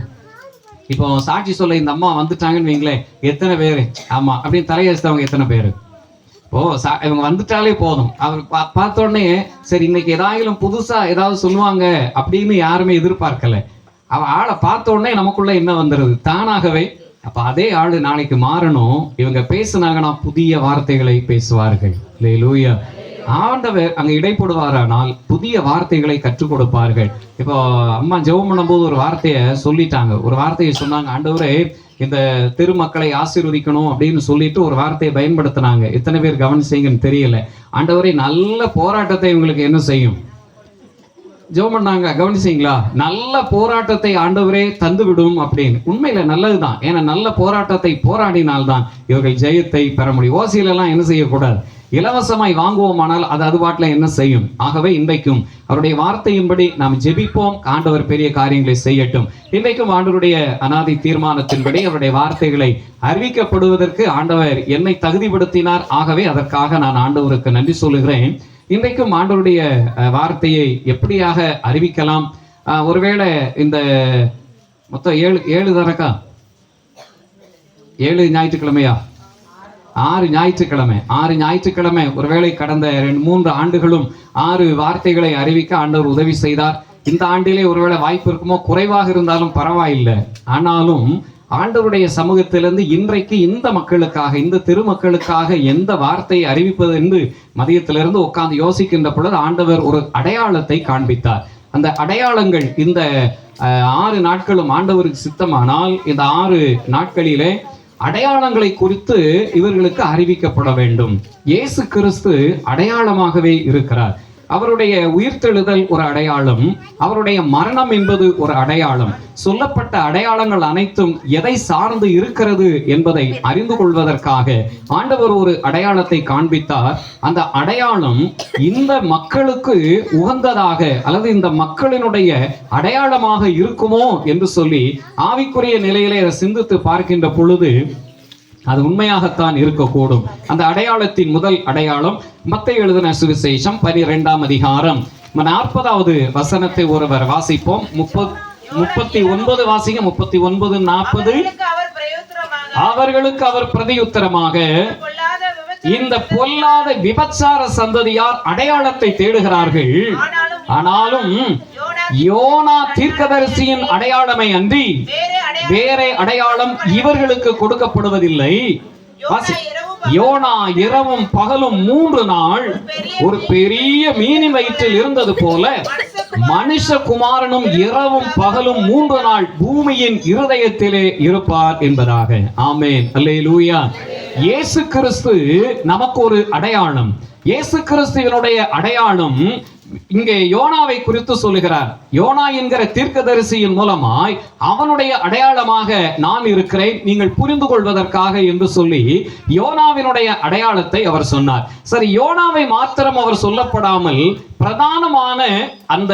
இப்போ சாட்சி சொல்ல இந்த அம்மா வந்துட்டாங்கன்னு வைங்களேன், எத்தனை பேரு ஆமா அப்படின்னு தலையடிச்சவங்க எத்தனை பேரு? இவங்க வந்துட்டாலே போதும். அவர் பார்த்த உடனே சரி இன்னைக்கு ஏதாயிலும் புதுசா ஏதாவது சொல்லுவாங்க அப்படின்னு யாருமே எதிர்பார்க்கல. அவன் ஆளை பார்த்த உடனே நமக்குள்ள என்ன வந்துடுது தானாகவே. அப்ப அதே ஆளு நாளைக்கு மாறணும். இவங்க பேசுனாங்கன்னா புதிய வார்த்தைகளை பேசுவார்கள். அல்லேலூயா. ஆண்டவர் அங்க இடைப்படுவாரானால் புதிய வார்த்தைகளை கற்றுக் கொடுப்பார்கள். இப்போ அம்மா ஜெபம் பண்ணும்போது ஒரு வார்த்தையை சொல்லிட்டாங்க. ஒரு வார்த்தையை சொன்னாங்க, ஆண்டவரே இந்த திருமக்களை ஆசீர்வதிக்கணும் அப்படின்னு சொல்லிட்டு ஒரு வார்த்தையை பயன்படுத்தினாங்க. எத்தனை பேர் கவனிச்சீங்கன்னு தெரியல. ஆண்டவரே நல்ல போராட்டத்தை இவங்களுக்கு என்ன செய்யும் ஜெபம் பண்ணாங்க. கவனிச்சீங்களா? நல்ல போராட்டத்தை ஆண்டவரே தந்து விடும் அப்படின்னு. உண்மையில நல்லதுதான். ஏன்னா நல்ல போராட்டத்தை போராடினால்தான் இவர்கள் ஜெயத்தை பெற முடியும். ஓசியிலெல்லாம் என்ன செய்யக்கூடாது, இலவசமாய் வாங்குவோமானால் அது பாட்டில் என்ன செய்யும். ஆகவே இன்றைக்கும் அவருடைய வார்த்தையின்படி நாம் ஜெபிப்போம். ஆண்டவர் பெரிய காரியங்களை செய்யட்டும். இன்றைக்கும் ஆண்டவருடைய அனாதி தீர்மானத்தின்படி அவருடைய வார்த்தைகளை அறிவிக்கப்படுவதற்கு ஆண்டவர் என்னை தகுதிப்படுத்தினார். ஆகவே அதற்காக நான் ஆண்டவருக்கு நன்றி சொல்லுகிறேன். இன்றைக்கும் ஆண்டவருடைய வார்த்தையை எப்படியாக அறிவிக்கலாம்? ஒருவேளை இந்த மொத்தம் ஏழு தரக்கா 7 ஞாயிற்றுக்கிழமையா 6 ஞாயிற்றுக்கிழமை ஒருவேளை கடந்த 2-3 ஆண்டுகளும் 6 வார்த்தைகளை அறிவிக்க ஆண்டவர் உதவி செய்தார். இந்த ஆண்டிலே ஒருவேளை வாய்ப்பு இருக்குமோ, குறைவாக இருந்தாலும் பரவாயில்லை. ஆனாலும் ஆண்டவருடைய சமூகத்திலிருந்து இன்றைக்கு இந்த மக்களுக்காக, இந்த திருமக்களுக்காக எந்த வார்த்தையை அறிவிப்பது என்று மதியத்திலிருந்து உட்கார்ந்து யோசிக்கின்ற பொழுது ஆண்டவர் ஒரு அடையாளத்தை காண்பித்தார். அந்த அடையாளங்கள் இந்த 6 நாட்களும் ஆண்டவருக்கு சித்தமானால் இந்த 6 நாட்களிலே அடையாளங்களை குறித்து இவர்களுக்கு அறிவிக்கப்பட வேண்டும். இயேசு கிறிஸ்து அடையாளமாகவே இருக்கிறார். அவருடைய உயிர்த்தெழுதல் ஒரு அடையாளம், அவருடைய மரணம் என்பது ஒரு அடையாளம். சொல்லப்பட்ட அடையாளங்கள் அனைத்தும் எதை சார்ந்து இருக்கிறது என்பதை அறிந்து கொள்வதற்காக ஆண்டவர் ஒரு அடையாளத்தை காண்பித்தார். அந்த அடையாளம் இந்த மக்களுக்கு உகந்ததாக அல்லது இந்த மக்களினுடைய அடையாளமாக இருக்குமோ என்று சொல்லி ஆவிக்குரிய நிலையிலே சிந்தித்து பார்க்கின்ற பொழுது அது உண்மையாகத்தான் இருக்கக்கூடும். அந்த அடையாளத்தின் முதல் அடையாளம் மத்தேயு எழுதின சுவிசேஷம் 12ஆம் அதிகாரம் 40வது வசனத்தை ஒருவர் வாசிப்போம். 39 வாசிங்க. 39, 40. அவர்களுக்கு அவர் பிரதியுத்தரமாக, இந்த பொல்லாத விபச்சார சந்ததியார் அடையாளத்தை தேடுகிறார்கள், ஆனாலும் யோனா தீர்க்கதரிசியின் அடையாளமை அன்றி வேறே அடையாளம் இவர்களுக்கு கொடுக்கப்படுவதில்லை. யோனா இரவும் பகலும் 3 நாள் ஒரு பெரிய மீனின் வயிற்றில் இருந்தது போல மனுஷகுமாரனும் இரவும் பகலும் 3 நாள் பூமியின் இருதயத்திலே இருப்பார் என்பதாக. ஆமென். அல்லேலூயா. இயேசு கிறிஸ்து நமக்கு ஒரு அடையாளம். இயேசு கிறிஸ்துவினுடைய அடையாளம் இங்கே யோனாவை குறித்து சொல்லுகிறார். யோனா என்கிற தீர்க்கதரிசியின் மூலமாய் அவனுடைய அடையாளமாக நான் இருக்கிறேன், நீங்கள் புரிந்து கொள்வதற்காக என்று சொல்லி யோனாவினுடைய அடையாளத்தை அவர் சொன்னார். சரி, யோனாவை மாத்திரம் அவர் சொல்லப்படாமல் பிரதானமான அந்த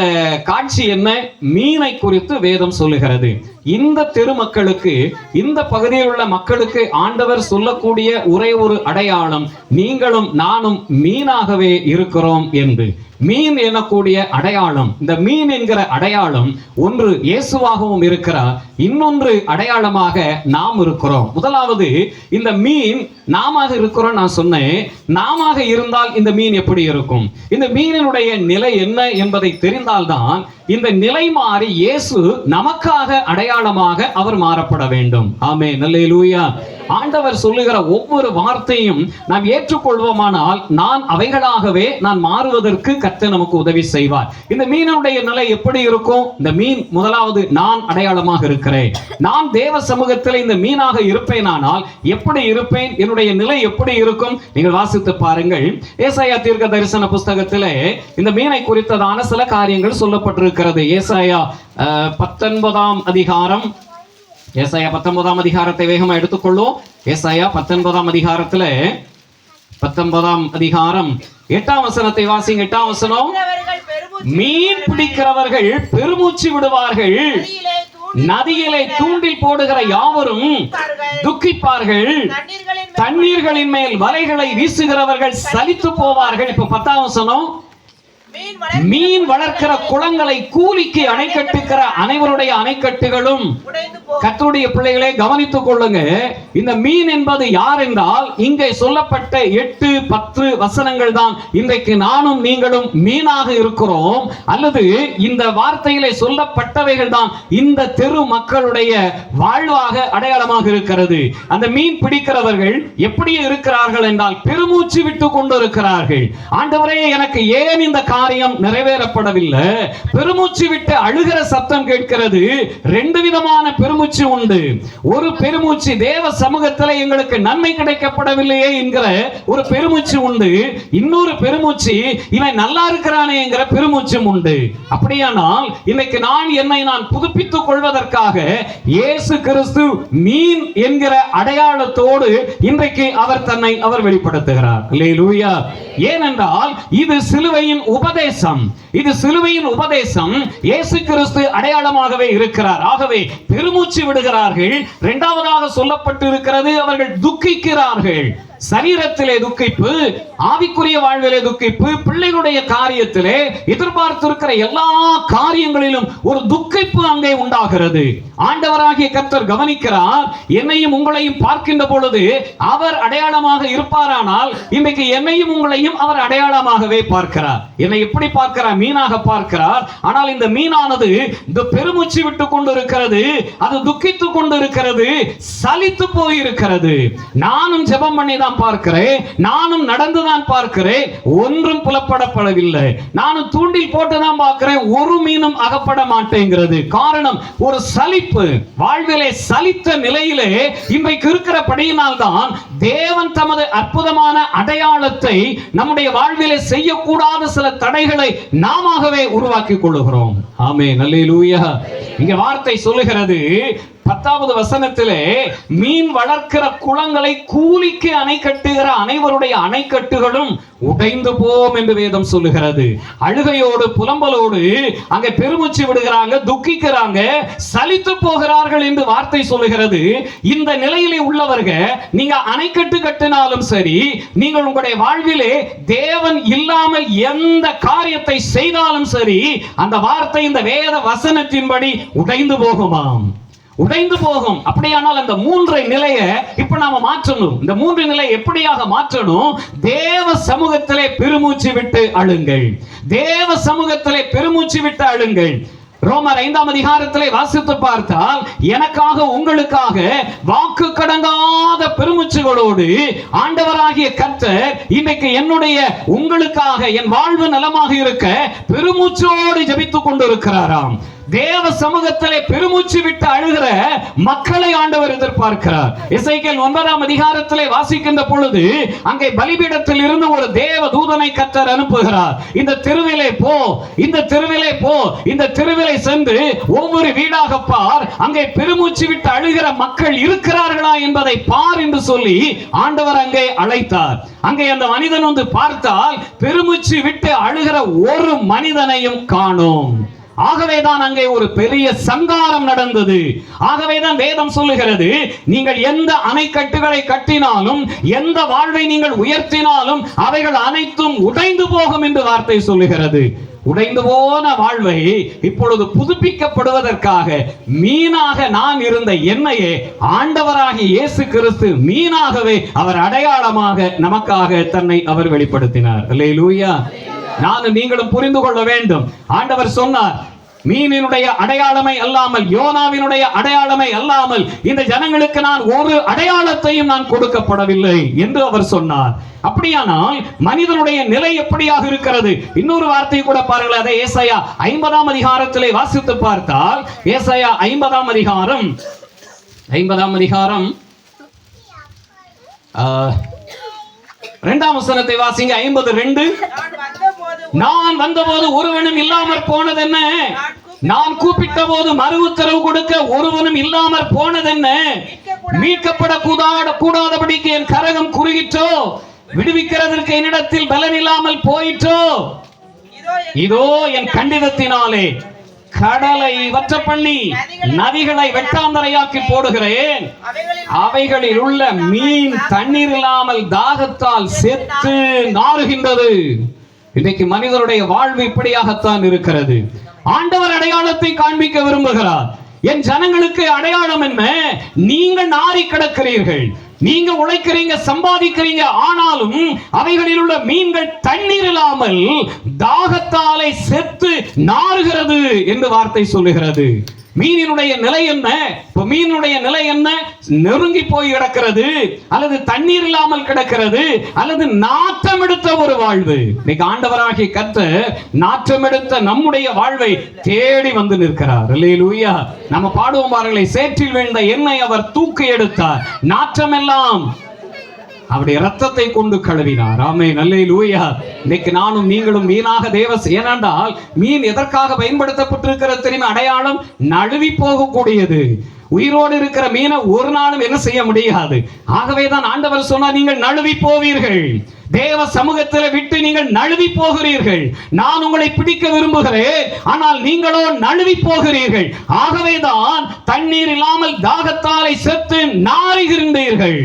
காட்சி என்ன? மீனை குறித்து வேதம் சொல்லுகிறது. இந்த திருமக்களுக்கு, இந்த பகுதியில் உள்ள மக்களுக்கு ஆண்டவர் சொல்லக்கூடிய ஒரே ஒரு அடையாளம், நீங்களும் நானும் மீனாகவே இருக்கிறோம் என்று. மீன் எனக்கூடிய அடையாளம். இந்த மீன் என்கிற அடையாளம் ஒன்று இயேசுவாகவும் இருக்கிறார், இன்னொன்று அடையாளமாக நாம் இருக்கிறோம். முதலாவது இந்த மீன் நாம இருக்கிறோம். நான் சொன்னேன், நாம இருந்தால் இந்த மீன் எப்படி இருக்கும், இந்த மீனினுடைய நிலை என்ன என்பதை தெரிந்தால்தான் இந்த நிலை மாறி இயேசு நமக்காக அடையாளமாக அவர் மாறப்பட வேண்டும். ஆமென், அல்லேலூயா. ஆண்டவர் சொல்லுகிற ஒவ்வொரு வார்த்தையும் நாம் ஏற்றுக்கொள்வோமானால் நான் அவைகளாகவே நான் மாறுவதற்கு கர்த்தர் நமக்கு உதவி செய்வார். இந்த மீனுடைய நிலை எப்படி இருக்கும்? இந்த மீன் முதலாவது நான் அடையாளமாக இருக்கிறேன். நான் தேவ சமூகத்தில் இந்த மீனாக இருப்பேனானால் எப்படி இருப்பேன், என்னுடைய நிலை எப்படி இருக்கும்? நீங்கள் வாசித்து பாருங்கள். ஏசாயா தீர்க்க தரிசன புஸ்தகத்திலே இந்த மீனை குறித்ததான சில காரியங்கள் சொல்லப்பட்டிருக்கிறது. ஏசாயா 19ஆம் அதிகாரம், ஏசாயா 19ஆம் அதிகாரத்தை வேகமா எடுத்துக்கொள்ளும். ஏசாயா 19ஆம் அதிகாரத்துல 19ஆம் அதிகாரம் 8ஆம் வசனத்தை வாசிங்க. 8ஆம் வசனம், மீன் பிடிக்கிறவர்கள் பெருமூச்சு விடுவார்கள், நதியிலே தூண்டில் போடுகிற யாவரும் துக்கிப்பார்கள், தண்ணீர்களின் மேல் வலைகளை வீசுகிறவர்கள் சலித்து போவார்கள். இப்ப 10ஆம் வசனம், மீன் வளர்க்கிற குளங்களை கூலிக்கு அணை கட்டுகிற அனைவருடைய அணைக்கட்டுகளும். கர்த்தருடைய பிள்ளைகளை கவனித்துக் கொள்ளுங்க. இந்த மீன் என்பது யார் என்றால், இங்கே சொல்லப்பட்ட 8-10 வசனங்கள் தான் இன்றைக்கு நானும் நீங்களும் மீனாக இருக்கிறோம், அல்லது இந்த வார்த்தையிலே சொல்லப்பட்டவைகள் தான் இந்த தெரு மக்களுடைய வாழ்வாக அடையாளமாக இருக்கிறது. அந்த மீன் பிடிக்கிறவர்கள் எப்படி இருக்கிறார்கள் என்றால் பெருமூச்சு விட்டு கொண்டிருக்கிறார்கள். ஆண்டவரே, எனக்கு ஏன் இந்த காரியம் நிறைவேறப்படவில்லை? பெருமூச்சு விட்டு அழுகிற சத்தம் கேட்கிறது. 2 விதமான பெருமூச்சு உண்டு. ஒரு பெருமூச்சு தேவ சமூகத்தில் எங்களுக்கு நன்மை கிடைக்கப்படவில்லையே என்கிற ஒரு பெருமூச்சு உண்டு. இன்னொரு பெருமூச்சு இவன் நல்லா இருக்கிறானே என்கிற பெருமூச்சும் உண்டு. அப்படியானால் இன்னைக்கு என்னை நான் புதுப்பித்துக் கொள்வதற்காக இயேசு கிறிஸ்து மீன் என்கிற அடையாளத்தோடு இன்றைக்கு அவர் வெளிப்படுத்துகிறார். அல்லேலூயா. ஏனென்றால் இது சிலுவையின் உபதேசம். இது சிலுவையின் உபதேசம். இயேசு கிறிஸ்து அடையாளமாகவே இருக்கிறார். ஆகவே பெருமூச்சு விடுகிறார்கள். இரண்டாவதாக சொல்லப்பட்டு இருக்கிறது, அவர்கள் துக்கிக்கிறார்கள். சரீரத்திலே துக்கிப்பு, ஆவிக்குரிய வாழ்விலே துக்கிப்பு, பிள்ளைகளுடைய காரியத்திலே எதிர்பார்த்திருக்கிற எல்லா காரியங்களிலும் ஒரு துக்கிப்பு அங்கே உண்டாகிறது. ஆண்டவராகிய கர்த்தர் கவனிக்கிறார். என்னையும் உங்களையும் பார்க்கின்ற பொழுது அவர் அடையாளமாக இருப்பாரானால் இன்றைக்கு என்னையும் உங்களையும் அவர் அடையாளமாகவே பார்க்கிறார். என்னை எப்படி பார்க்கிறார்? மீனாக பார்க்கிறார். ஆனால் இந்த மீனானது இந்த பெருமூச்சு விட்டு கொண்டிருக்கிறது, அது துக்கித்துக் கொண்டிருக்கிறது, சலித்து போயிருக்கிறது. நானும் ஜெபம் பண்ணி தான் பார்க்கிறேன், நானும் நடந்துதான் பார்க்கிறேன், ஒன்றும் புலப்படப்படவில்லை. நானும் தூண்டில் போட்டுதான் பார்க்கிறேன், ஒரு மீனும் அகப்பட மாட்டேங்கிறது. காரணம், ஒரு சலிப்பு. வாழ்விலே சலித்த நிலையிலே இன்றைக்கு இருக்கிறபடியினால் தான் தேவன் தமது அற்புதமான அடையாளத்தை நம்முடைய வாழ்விலே செய்யக்கூடாத சில தடைகளை நாமவே உருவாக்கி கொள்ளுகிறோம். ஆமென், அல்லேலூயா. இங்க வார்த்தை சொல்லுகிறது 10வது வசனத்திலே, மீன் வளர்க்கிற குளங்களை கூலிக்கு அணை கட்டுகிற அனைவருடைய அணைக்கட்டுகளும் உடைந்து போம் என்று வேதம் சொல்லுகிறது. அழுகையோடு புலம்பலோடு அங்கே பெருமூச்சு விடுகிறாங்க, துக்கிக்கிறாங்க, சலித்து போகிறார்கள் என்று வார்த்தை சொல்லுகிறது. இந்த நிலையிலே உள்ளவர்கள் நீங்க அணைக்கட்டு கட்டினாலும் சரி, நீங்கள் உங்களுடைய வாழ்விலே தேவன் இல்லாமல் எந்த காரியத்தை செய்தாலும் சரி, அந்த வார்த்தை இந்த வேத வசனத்தின்படி உடைந்து போகுமாம், உடைந்து போகும். அப்படியானால் அந்த 3 நிலையை இப்ப நாம மாற்றணும். இந்த 3 நிலை எப்படியாக மாற்றணும்? தேவ சமூகத்திலே பெருமூச்சு விட்டு அழுங்கள். தேவ சமூகத்திலே பெருமூச்சு விட்டு அழுங்கள். ரோமர் 5ஆம் அதிகாரத்திலே வாசித்து பார்த்தால், எனக்காக உங்களுக்காக வாக்கு கடங்காத பெருமூச்சுகளோடு ஆண்டவராகிய கர்த்தர் இன்னைக்கு என்னுடைய உங்களுக்காக என் வாழ்வு நலமாக இருக்க பெருமூச்சோடு ஜெபித்துக் கொண்டிருக்கிறாராம். தேவ சமூகத்திலே பெருமூச்சு விட்டு அழுகிற மக்களை ஆண்டவர் எதிர்பார்க்கிறார். எசேக்கியேல் 9ஆம் அதிகாரத்திலே வாசிக்கின்ற பொழுது அங்கே பலிபீடத்தில் இருந்து ஒரு தேவ தூதனை கர்த்தர் அனுப்புகிறார். இந்த தெருவிலே போ, இந்த தெருவிலே போ, இந்த தெருவிலே சென்று ஒவ்வொரு வீடாக பார், அங்கே பெருமூச்சு விட்டு அழுகிற மக்கள் இருக்கிறார்களா என்பதை பார் என்று சொல்லி ஆண்டவர் அங்கே அழைத்தார். அங்கே அந்த மனிதன் வந்து பார்த்தால் பெருமூச்சு விட்டு அழுகிற ஒரு மனிதனையும் காணோம். ஆகவேதான் அங்கே ஒரு பெரிய சங்காரம் நடந்தது. ஆகவேதான் வேதம் சொல்லுகிறது, நீங்கள் எந்த அணைக்கட்டுகளை கட்டினாலும், எந்த வாழ்வை நீங்கள் உயர்த்தினாலும் அவைகள் அனைத்தும் உடைந்து போகும் என்று வார்த்தை சொல்லுகிறது. உடைந்து போன வாழ்வை இப்பொழுது புதுப்பிக்கப்படுவதற்காக மீனாக நான் இருந்த என்னையே ஆண்டவராகிய இயேசு கிறிஸ்து மீனாகவே அவர் அடையாளமாக நமக்காக தன்னை அவர் வெளிப்படுத்தினார். அல்லேலூயா. நானும் நீங்களும் புரிந்து கொள்ள வேண்டும். ஆண்டவர் சொன்னார், மீனினுடைய அடையாளமை அல்லாமல், யோனாவினுடைய அடையாளமை அல்லாமல் இந்த ஜனங்களுக்கு நான் ஒரு அடையாளத்தையும் நான் கொடுக்கப்படவில்லை என்று அவர் சொன்னார். அப்படியானால் மனிதனுடைய நிலை எப்படியாக இருக்கிறது? இன்னொரு வார்த்தையை கூட பாருங்கள். அதை ஏசாயா 50ஆம் அதிகாரத்திலே வாசித்து பார்த்தால், ஏசாயா 50ஆம் அதிகாரம் 2ஆம் வசனத்தை வாசிங்க. 52. நான் வந்தபோது ஒருவனும் இல்லாமற் போனதென்ன, நான் கூப்பிட்ட போது மறு உத்தரவு கொடுக்க ஒருவனும் இல்லாமற் போனதென்ன, மீட்கப்பட கூடாதபடிக்கு என் கரகம் குறுகிற்றோ, விடுவிக்கிறதற்கு என்னிடத்தில் பலன் இல்லாமல் போயிற்றோ. இதோ என் கண்டிதத்தினாலே கடலை வற்ற பண்ணி நதிகளை வெட்டாந்தரையாக்கி போடுகிறேன். அவைகளில் உள்ள மீன் தண்ணீர் இல்லாமல் தாகத்தால் செத்து நாறுகின்றது. இன்றைக்கு மனிதனுடைய வாழ்வு இப்படியாகத்தான் இருக்கிறது. ஆண்டவர் அடையாளத்தை காண்பிக்க விரும்புகிறார். என் ஜனங்களுக்கு அடையாளம் என்ன? நீங்கள் நாறி கிடக்கிறீர்கள், நீங்க உழைக்கிறீங்க, சம்பாதிக்கிறீங்க, ஆனாலும் அவைகளில் உள்ள மீன்கள் தண்ணீர் இல்லாமல் தாகத்தாலே செத்து நாறுகிறது என்று வார்த்தை சொல்லுகிறது. மீனினுடைய நிலை என்ன? இப்ப மீனுடைய நிலை என்ன? நெருங்கி போய் கிடக்கிறது, அல்லது தண்ணீர் இல்லாமல் கிடக்கிறது, அல்லது நாற்றம் எடுத்த ஒரு வாழ்வு. இன்னைக்கு ஆண்டவராகிய கர்த்தர் நாற்றம் எடுத்த நம்முடைய வாழ்வை தேடி வந்து நிற்கிறார். அல்லேலூயா. நம்ம பாடுவோம் பாருங்களே, சேற்றில் விழுந்த எண்ணெய் அவர் தூக்கி எடுத்தார், நாற்றம் எல்லாம் அவருடைய ரத்தத்தை கொண்டு கழுவினார். ஆமென். அல்லேலூயா. இன்னைக்கு நானும் நீங்களும் மீனாக ஏனென்றால் மீன் எதற்காக பயன்படுத்தப்பட்டிருக்கிறது தெரியுமா? அடையாளம் நழுவி போகக்கூடியது. உயிரோடு இருக்கிற மீனை ஒரு நாளும் என்ன செய்ய முடியாது. ஆகவேதான் ஆண்டவர் சொன்னார், நீங்கள் நழுவி போவீர்கள், தேவ சமூகத்தில் விட்டு நீங்கள் நழுவி போகிறீர்கள். நான் உங்களை பிடிக்க விரும்புகிறேன், ஆனால் நீங்களோ நழுவி போகிறீர்கள். ஆகவேதான் தண்ணீர் இல்லாமல் தாகத்தாலை செத்து நாறுகின்றீர்கள்.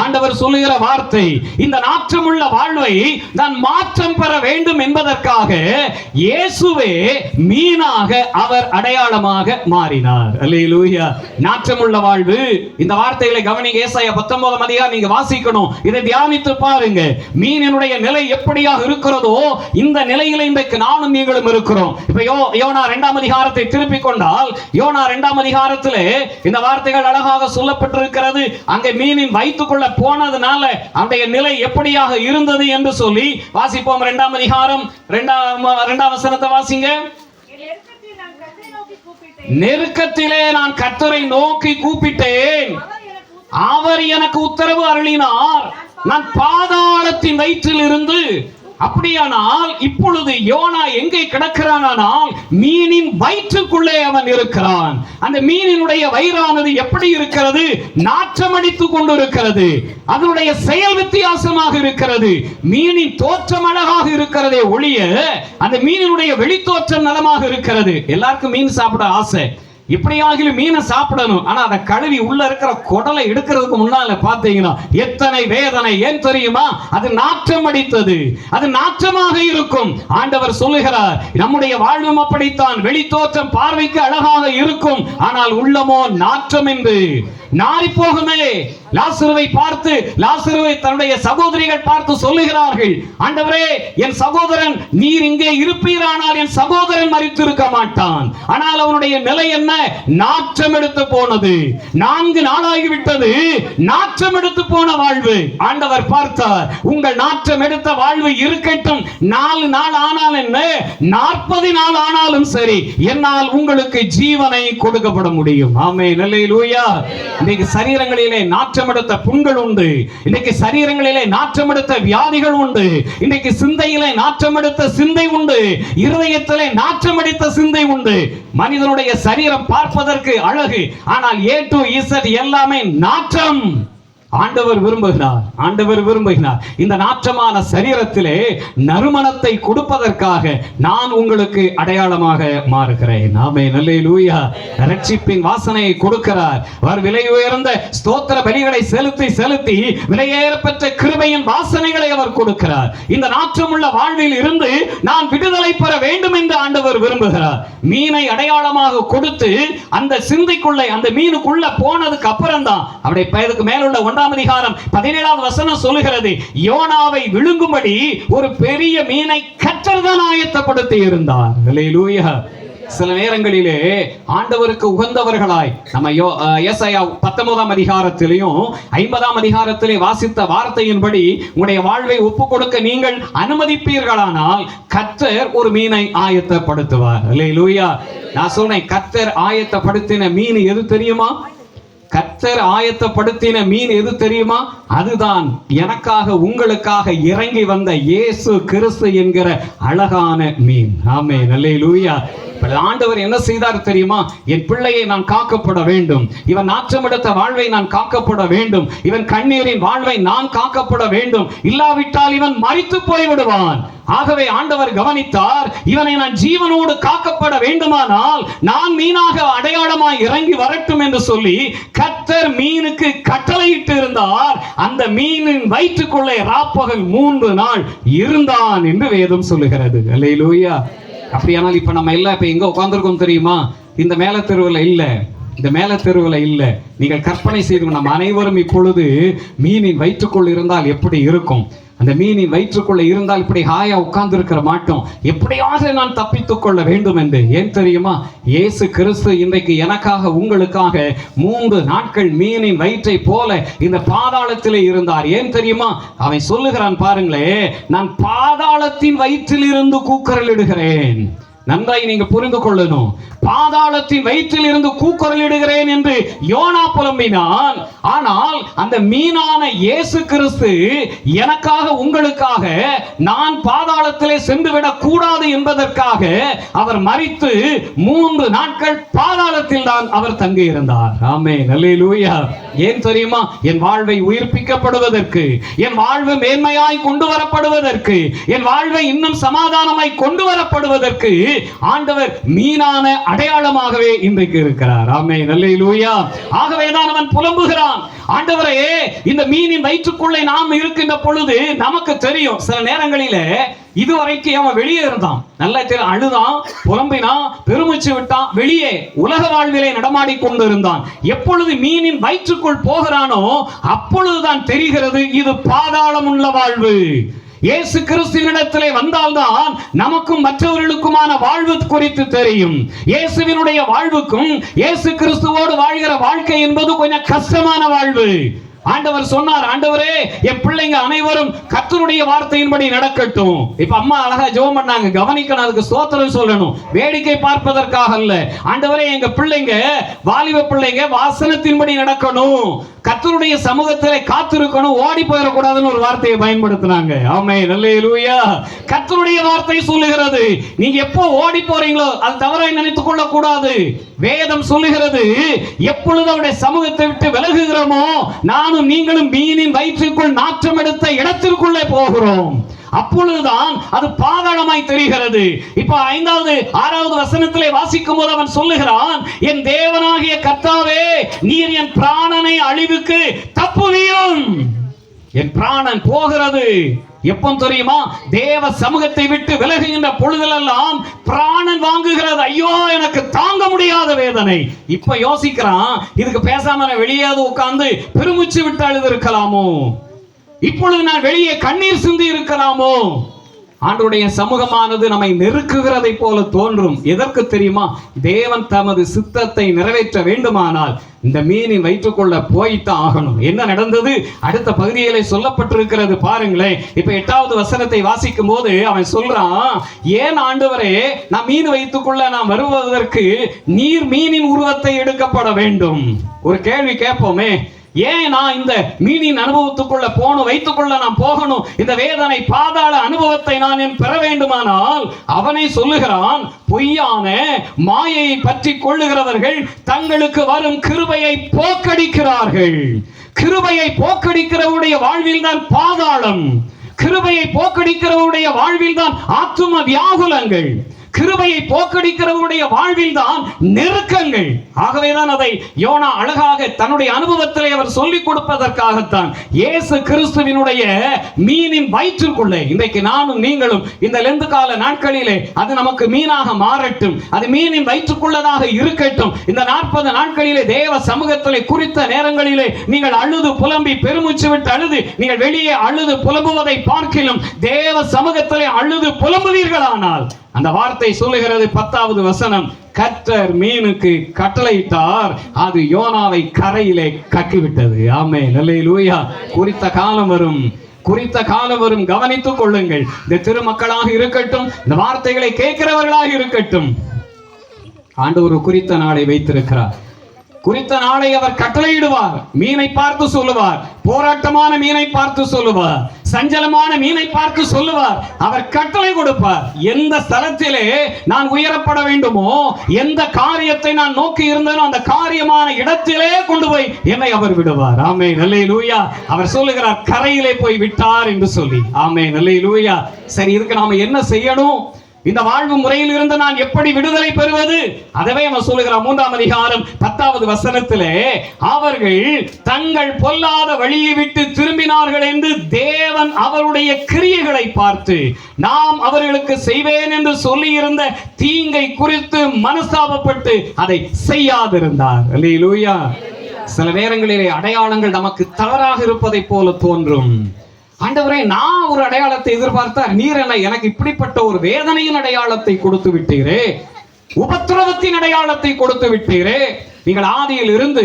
ஆண்டவர் சொல்லுகிற வார்த்தை, இந்த நாற்றமுள்ள வாழ்வை நான் மாற்றம் பெற வேண்டும் என்பதற்காக இயேசுவே மீனாக அவர் அடையாளமாக மாறினார். அல்லேலூயா. நாற்றமுள்ள வாழ்வு, இந்த வார்த்தைகளை கவனிங்க. ஏசாயா 19ஆம் அதிகாரம் நீங்க வாசிக்கணும், இதை தியானித்து பாருங்க. மீனினுடைய நிலை எப்படியாக இருக்கிறதோ இந்த நிலையில இன்றைக்கு நானும் நீங்களும் இருக்கிறோம். இப்ப யோனா 2ஆம் அதிகாரத்தை திருப்பிக் கொண்டால், யோனா 2ஆம் அதிகாரத்திலே இந்த வார்த்தைகள் அழகாக சொல்லப்பட்டிருக்கிறது. அங்கே மீனின் வயிற்றுக்குள்ள போனதுனால அவருடைய நிலை எப்படியாக இருந்தது என்று சொல்லி வாசிப்போம். 2ஆம் அதிகாரம் 2ஆம் வசனத்தை வாசிங்க. நெருக்கத்திலே நான் கர்த்தரை நோக்கி கூப்பிட்டேன், அவர் எனக்கு உத்தரவு அருளினார், நான் பாதாளத்தின் வயிற்றில் இருந்து. அப்படியானால் இப்பொழுது யோனா எங்கே கிடக்கிறானால் மீனின் வயிற்றுக்குள்ளே அவன் இருக்கிறான். அந்த மீனினுடைய வயிறானது எப்படி இருக்கிறது? நாற்றமடித்துக் கொண்டிருக்கிறது. அதனுடைய செயல் வித்தியாசமாக இருக்கிறது. மீனின் தோற்றம் அழகாக இருக்கிறதே ஒழிய அந்த மீனினுடைய வெளித்தோற்றம் நலமாக இருக்கிறது. எல்லாருக்கும் மீன் சாப்பிட ஆசை. இப்படியாகிலும் மீனை சாப்பிடணும், ஆனா அதை கழுவி உள்ள இருக்கிற குடலை எடுக்கிறதுக்கு முன்னால பாத்தீங்கன்னா எத்தனை வேதனை. ஏன் தெரியுமா? அது நாற்றம் அடித்தது, அது நாற்றமாக இருக்கும். ஆண்டவர் சொல்லுகிறார், நம்முடைய வாழ்வும் அப்படித்தான். வெளித்தோற்றம் பார்வைக்கு அழகாக இருக்கும், ஆனால் உள்ளமோ நாற்றம் என்று நாரி போகுமே. லாசருவை பார்த்து, லாசருவை தன்னுடைய சகோதரிகள் பார்த்து சொல்லுகிறார்கள், ஆண்டவரே, என் சகோதரன் நீர் இங்கே இருப்பீரானால் என் சகோதரன் மரித்திருக்க மாட்டான். ஆனால் அவனுடைய நிலை என்ன? நாற்றம் எடுத்து போனது. 4 நாளாகிவிட்டது, நாற்றம் எடுத்து போன வாழ்வு. ஆண்டவர் பார்த்தார், உங்கள் நாற்றம் எடுத்த வாழ்வு இருக்கட்டும், 4 நாள் ஆனால் என்ன, 40 நாள் ஆனாலும் சரி, என்னால் உங்களுக்கு ஜீவனை கொடுக்கப்பட முடியும். ஆமென். அல்லேலூயா. இன்னைக்கு சரீரங்களிலே நாற்றமெடுத்த புண்கள் உண்டு. இன்னைக்கு சரீரங்களிலே நாற்றமெடுத்த வியாதிகள் உண்டு. இன்னைக்கு சிந்தையிலே நாற்றமெடுத்த சிந்தை உண்டு. இருதயத்திலே நாற்றமடித்த சிந்தை உண்டு. மனிதனுடைய சரீரம் பார்ப்பதற்கு அழகு, ஆனால் A to Z எல்லாமே நாற்றம். ஆண்டவர் விரும்புகிறார் இந்த நாற்றமான சரீரத்திலே நறுமணத்தை கொடுப்பதற்காக நான் உங்களுக்கு அடையாளமாக மாறுகிறேன். ஆமென், அல்லேலூயா. ரட்சிப்பின் வாசனையை கொடுக்கிறார். அவர் விலை உயர்ந்த ஸ்தோத்திர பலிகளை செலுத்தி விலையேறப்பெற்ற கிருபையின் வாசனைகளை அவர் கொடுக்கிறார். இந்த நாற்றமுள்ள வாழ்வில் இருந்து நான் விடுதலை பெற வேண்டும் என்று ஆண்டவர் விரும்புகிறார். மீனை அடையாளமாக கொடுத்து அந்த சிந்தைக்குள்ளே, அந்த மீனுக்குள்ள போனதுக்கு அப்புறம் தான் அவருடைய பெயருக்கு மேலுள்ள 1ஆம் அதிகாரம் 17வது வசனம் சொல்லுகிறது, யோனாவை விழுங்கும்படி ஒரு பெரிய மீனை கர்த்தர் தான் ஆயத்தப்படுத்தி இருந்தார். அல்லேலூயா. சில நேரங்களிலே ஆண்டவருக்கு உகந்தவர்களாய் நம்ம ஏசாயா 19ஆம் அதிகாரத்திலையும் 50ஆம் அதிகாரத்திலே வாசித்த வார்த்தையின்படி உங்களுடைய வாழ்வை ஒப்பு கொடுக்க நீங்கள் அனுமதிப்பீர்களானால் கர்த்தர் ஒரு மீனை ஆயத்தப்படுத்துவார். அல்லேலூயா. நான் சொன்னேன், கர்த்தர் ஆயத்தப்படுத்தின மீன் எது தெரியுமா? கர்த்தர் ஆயத்தப்படுத்தின மீன் எது தெரியுமா? அதுதான் எனக்காக உங்களுக்காக இறங்கி வந்த இயேசு கிறிஸ்து என்கிற அழகான மீன். ஆமென், அல்லேலூயா. ஆண்டவர் என்ன செய்தார் தெரியுமா? என் பிள்ளையை நான் காக்கப்பட வேண்டும், இவன் நாற்றமெடுத்த வாழ்வை நான் காக்கப்பட வேண்டும், இவன் கண்ணீரின் வாழ்வை நான் காக்கப்பட வேண்டும், இல்லாவிட்டால் இவன் மரித்து போய்விடுவான். ஆகவே ஆண்டவர் கவனித்தார், இவனை நான் ஜீவனோடு காக்கப்பட வேண்டுமானால் நான் மீனாக அடையாளமாய் இறங்கி வரட்டும் என்று சொல்லி கர்த்தர் மீனுக்கு கட்டளையிட்டு இருந்தார். அந்த மீனின் வயிற்றுக்குள்ளே ராப்பகல் 3 நாள் இருந்தான் என்று வேதம் சொல்லுகிறது. அல்லேலூயா. அப்படியானால் இப்ப நம்ம எல்லாம் இப்ப எங்க உட்கார்ந்திருக்கோம் தெரியுமா? இந்த மேல தெருவில் இல்ல. நீங்கள் கற்பனை செய்து, நம்ம அனைவரும் இப்பொழுது மீனின் வயிற்றுக்குள் இருந்தால் எப்படி இருக்கும்? அந்த மீனின் வயிற்றுக்குள்ள இருந்தால் இப்படி ஹாயா உட்கார்ந்து இருக்கிற மாட்டோம். எப்படியாவது நான் தப்பித்துக் கொள்ள வேண்டும் என்று. ஏன் தெரியுமா? இயேசு கிறிஸ்து இன்றைக்கு எனக்காக உங்களுக்காக 3 நாட்கள் மீனின் வயிற்றை போல இந்த பாதாளத்திலே இருந்தார். ஏன் தெரியுமா? அவன் சொல்லுகிறான் பாருங்களே, நான் பாதாளத்தின் வயிற்றில் இருந்து கூக்குரலிடுகிறேன். நன்றாய் நீங்க புரிந்து கொள்ளணும். பாதாளத்தின் வயிற்றில் இருந்து கூக்குரலிடுகிறேன் என்று யோனா புலம்பினான். ஆனால் அந்த மீனான இயேசு கிறிஸ்து எனக்காக உங்களுக்காக நான் பாதாளத்திலே சென்று விடக் கூடாது என்பதற்காக அவர் மரித்து 3 நாட்கள் பாதாளத்தில் தான் அவர் தங்கி இருந்தார். ஆமென், அல்லேலூயா. ஏன் தெரியுமா? என் வாழ்வை உயிர்ப்பிக்கப்படுவதற்கு, என் வாழ்வு மேன்மையாய் கொண்டு வரப்படுவதற்கு, என் வாழ்வை இன்னும் சமாதானமாய் கொண்டு வரப்படுவதற்கு ஆண்டவர் மீனான அடையாளமாகவே இன்றைக்கு இருக்கிறார். ஆமென், அல்லேலூயா. ஆகவேதான் அவன் புலம்புகிறான், ஆண்டவரே இந்த மீனின் வயிற்றுக்குள்ளே நாம் இருக்கின்ற பொழுது நமக்கு தெரியும் சில நேரங்களிலே இதுவரைக்கும் அவன் வெளியே இருந்தான், நல்லா தெரியும், அழுதான், புலம்பினான், பெருமூச்சு விட்டான், வெளியே உலக வாழ்விலே நடமாடி கொண்டு இருந்தான். எப்பொழுது மீனின் வயிற்றுக்குள் போகிறானோ அப்பொழுதுதான் தெரிகிறது இது பாதாளம் உள்ள வாழ்வு. இயேசு கிறிஸ்துவினிடத்திலே வந்தால்தான் நமக்கும் மற்றவர்களுக்குமான வாழ்வு குறித்து தெரியும். இயேசுவினுடைய வாழ்வுக்கும் இயேசு கிறிஸ்துவோடு வாழ்கிற வாழ்க்கை என்பது கொஞ்சம் கஷ்டமான வாழ்வு. ஆண்டவர் சொன்னார், ஆண்டவரே என் பிள்ளைங்க அனைவரும் கர்த்தருடைய வார்த்தையின்படி நடக்கட்டும். இப்ப அம்மா அழகா ஜெபம் பண்ணாங்க, கவனிக்கணும், அதுக்கு ஸ்தோத்திரம் சொல்லணும், வேடிக்கை பார்ப்பதற்காக அல்ல. ஆண்டவரே எங்க பிள்ளைங்க, வாலிப பிள்ளைங்க வாசனத்தின்படி நடக்கணும், கர்த்தருடைய சமூகத்திலே காத்திருக்கணும், ஓடி போயிடக்கூடாதுன்னு ஒரு வார்த்தையை பயன்படுத்தினாங்க. ஆமென், அல்லேலூயா. கர்த்தருடைய வார்த்தை சொல்லுகிறது, நீங்க எப்போ ஓடி போறீங்களோ அது தவறாய் நினைத்துக் கொள்ள கூடாது. வேதம் சொல்லுகிறது, எப்பொழுது அவருடைய சமூகத்தை விட்டு விலகுகிறோமோ நானும் நீங்களும் மீனின் வயிற்றுக்குள் நாற்றம் எடுத்த இடத்திற்குள்ளே போகிறோம். அப்பொழுதுதான் அது பாதாளமாய் தெரிகிறது. இப்ப 5வது 6வது வசனத்திலே வாசிக்கும் போது அவன் சொல்லுகிறான், என் தேவனாகிய கர்த்தாவே நீர் என் பிராணனை அழிவுக்கு தப்புவியும். என் பிராணன் போகிறது எப்போ தெரியுமா? தேவ சமூகத்தை விட்டு விலகுகின்ற பொழுதெல்லாம் பிராணன் வாங்குகிறது. ஐயோ எனக்கு தாங்க முடியாத வேதனை. இப்ப யோசிக்கிறான், இதுக்கு பேசாம வெளியாவது உட்கார்ந்து பெருமூச்சு விட்டு அழுது இருக்கலாமோ, இப்பொழுது நான் வெளியே கண்ணீர் சிந்தி இருக்கலாமோ. ஆண்டவருடைய சமூகமானது நம்மை நெருக்குகிறதை போல தோன்றும். எதற்கு தெரியுமா? தேவன் தமது சித்தத்தை நிறைவேற்ற வேண்டுமானால் இந்த மீனின் வயிற்றுக்குள்ள போய்த்தான் ஆகணும். என்ன நடந்தது? அடுத்த பகுதியிலே சொல்லப்பட்டிருக்கிறது பாருங்களேன். இப்ப 8வது வசனத்தை வாசிக்கும் போது அவன் சொல்றான், ஏன் ஆண்டவரே நான் மீன் வயிற்றுக்குள்ள நான் வருவதற்கு நீர் மீனின் உருவத்தை எடுக்கப்பட வேண்டும்? ஒரு கேள்வி கேட்போமே, ஏன் நான் இந்த மீனின் அனுபவத்துக்குள்ள வைத்துக்கொள்ள நான் போகணும்? இந்த வேதனை பாதாள அனுபவத்தை நான் பெற வேண்டுமானால் அவனை சொல்லுகிறான், பொய்யான மாயையை பற்றி கொள்ளுகிறவர்கள் தங்களுக்கு வரும் கிருபையை போக்கடிக்கிறார்கள். கிருபையை போக்கடிக்கிறவருடைய வாழ்வில் தான் பாதாளம், கிருபையை போக்கடிக்கிறவருடைய வாழ்வில் தான் ஆத்தும வியாகுலங்கள், கிருபையை போக்கடிக்கிறவருடைய வாழ்வில் தான் நெருக்கங்கள். ஆகவேதான் அதை யோனா அழகாக தன்னுடைய அனுபவத்திலே அவர் சொல்லிக் கொடுப்பதற்காகத்தான் இயேசு கிறிஸ்துவினுடைய மீனின் வயிற்றுக்குள்ளே இன்றைக்கு நானும் நீங்களும் இந்த லெந்து கால நாட்களிலே அது நமக்கு மீனாக மாறட்டும், அது மீனின் வயிற்றுக்குள்ளதாக இருக்கட்டும். இந்த 40 நாட்களிலே தேவ சமூகத்திலே குறித்த நேரங்களிலே நீங்கள் அழுது புலம்பி பெருமூச்சு விட்டு அழுது நீங்கள் வெளியே அழுது புலம்புவதை பார்க்கிலும் தேவ சமூகத்திலே அழுது புலம்புவீர்களானால் அந்த வார்த்தை சொல்லுகிறது 10வது வசனம், கர்த்தர் மீனுக்கு கட்டளையிட்டார், அது யோனாவை கரையிலே கக்கிவிட்டது. ஆமென், அல்லேலூயா. குறித்த காலம் வரும், குறித்த காலம் வரும், கவனித்துக் கொள்ளுங்கள். இந்த திருமக்களாக இருக்கட்டும், இந்த வார்த்தைகளை கேட்கிறவர்களாக இருக்கட்டும், ஆண்டவர் குறித்த நாளை வைத்திருக்கிறார். குறித்த நாளை அவர் கட்டளையிடுவார். மீனை பார்த்து சொல்லுவார், போராட்டமான மீனை பார்த்து சொல்லுவார், சஞ்சலமான மீனை பார்த்து சொல்லுவார். அவர் கட்டளை கொடுப்பார். எந்த ஸ்தலத்திலே நான் உயரப்பட வேண்டுமோ, எந்த காரியத்தை நான் நோக்கி இருந்தேனோ அந்த காரியமான இடத்திலே கொண்டு போய் என்னை அவர் விடுவார். ஆமென், அல்லேலூயா. அவர் சொல்லுகிறார், கரையிலே போய் விட்டார் என்று சொல்லி. ஆமென், அல்லேலூயா. சரி, இதுக்கு நாம என்ன செய்யணும்? இந்த வாழ்வு முறையில் இருந்து நான் எப்படி விடுதலை பெறுவது? அதவே அவன் சொல்லுகிறான் 3ஆம் அதிகாரம் 10வது வசனத்திலே, அவர்கள் தங்கள் பொல்லாத வழியை விட்டு திரும்பினார்கள் என்று தேவன் அவருடைய கிரியைகளை பார்த்து நாம் அவர்களுக்கு செய்வேன் என்று சொல்லி இருந்த தீங்கை குறித்து மனஸ்தாபப்பட்டு அதை செய்யாதிருந்தார். அல்லேலூயா. சில நேரங்களிலே அடையாளங்கள் நமக்கு தவறாக இருப்பதை போல தோன்றும். ஆண்டவரே, நான் ஒரு அடையாளத்தை எதிர்பார்த்தார், நீர் என்ன எனக்கு இப்படிப்பட்ட ஒரு வேதனையின் அடையாளத்தை கொடுத்து விட்டீரே, உபத்திரவத்தின் அடையாளத்தை கொடுத்து விட்டீரே. நீங்கள் ஆதியில் இருந்து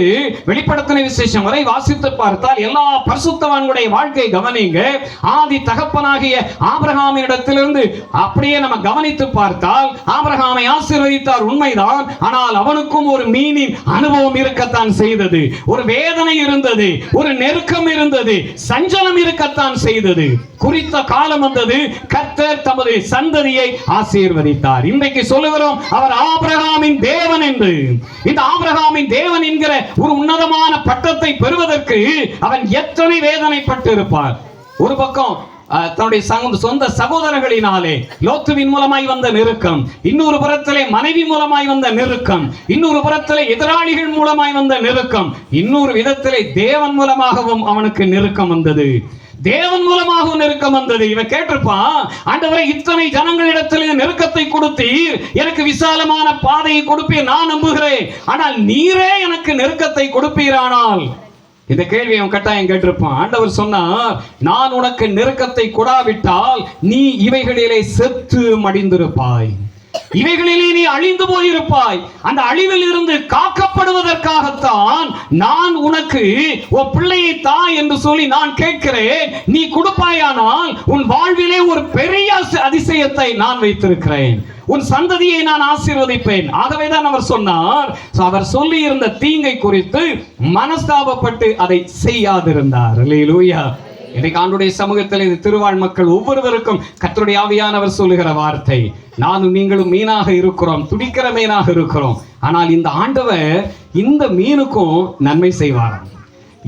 வெளிப்படுத்தின விசேஷம் வரை வாசித்து பார்த்தால் எல்லா பரிசுத்தவான்களுடைய வாழ்க்கை கவனிங்க. ஆதி தகப்பனாகிய ஆபிரகாமினிடத்திலிருந்து அப்படியே நம்ம கவனித்து பார்த்தால் ஆபிரகாமை ஆசீர்வதித்தார், உண்மைதான். ஆனால் அவனுக்கும் ஒரு மீனின் அனுபவம் இருக்கத்தான் செய்தது, ஒரு வேதனை இருந்தது, ஒரு நெருக்கம் இருந்தது, சஞ்சலம் இருக்கத்தான் செய்தது. குறித்த காலம் வந்தது, கர்த்தர் தமது சந்ததியை ஆசீர்வதித்தார். இன்றைக்கு சொல்லுகிறோம் அவர் ஆபிரகாமின் தேவன் என்று. இந்த ஆபிரகாமின் தேவன் என்கிற ஒரு உன்னதமான பட்டத்தை பெறுவதற்கு அவன் எத்தனை வேதனைப்பட்டு இருப்பார். ஒரு பக்கம் தன்னுடைய சொந்த சகோதரர்களினாலே லோத்துவின் மூலமாய் வந்த நெருக்கம், இன்னொரு புறத்திலே மனைவி மூலமாய் வந்த நெருக்கம், இன்னொரு புறத்திலே எதிராளிகள் மூலமாய் வந்த நெருக்கம், இன்னொரு விதத்திலே தேவன் மூலமாகவும் அவனுக்கு நெருக்கம் வந்தது. தேவன் மூலமாக நெருக்கம் வந்தது. இவன் கேட்டிருப்பான், ஆண்டவரே, இத்தனை ஜனங்களிடத்தில் நெருக்கத்தை கொடுத்தீர், எனக்கு விசாலமான பாதையை கொடுப்பீர், நான் நம்புகிறேன். ஆனால் நீரே எனக்கு நெருக்கத்தை கொடுப்பீரானால், இந்த கேள்வியை அவன் கட்டாயம் கேட்டிருப்பான். ஆண்டவர் சொன்னார், நான் உனக்கு நெருக்கத்தை கொடாவிட்டால் நீ இவைகளிலே செத்து மடிந்திருப்பாய், இவைகளிலே நீ அழிந்து போயிருப்பாய். அந்த அழிவில் இருந்து காக்கப்படுவதற்காகத்தான் நான் உனக்கு ஒரு பிள்ளையை தா என்று சொல்லி நான் கேட்கிறேன். நீ கொடுப்பாயானால் உன் வாழ்விலே ஒரு பெரிய அதிசயத்தை நான் வைத்திருக்கிறேன், உன் சந்ததியை நான் ஆசீர்வதிப்பேன். ஆகவேதான் அவர் சொன்னார், அவர் சொல்லி இருந்த தீங்கை குறித்து மனஸ்தாபப்பட்டு அதை செய்யாதிருந்தார். அல்லேலூயா. இன்றைக்கு ஆண்டுடைய சமூகத்தில் இது திருவாழ் மக்கள் ஒவ்வொருவருக்கும் கர்த்தருடைய ஆவியானவர் சொல்லுகிற வார்த்தை, நானும் நீங்களும் மீனாக இருக்கிறோம், துடிக்கிற மீனாக இருக்கிறோம். ஆனால் இந்த ஆண்டவர் இந்த மீனுக்கும் நன்மை செய்வாராம்,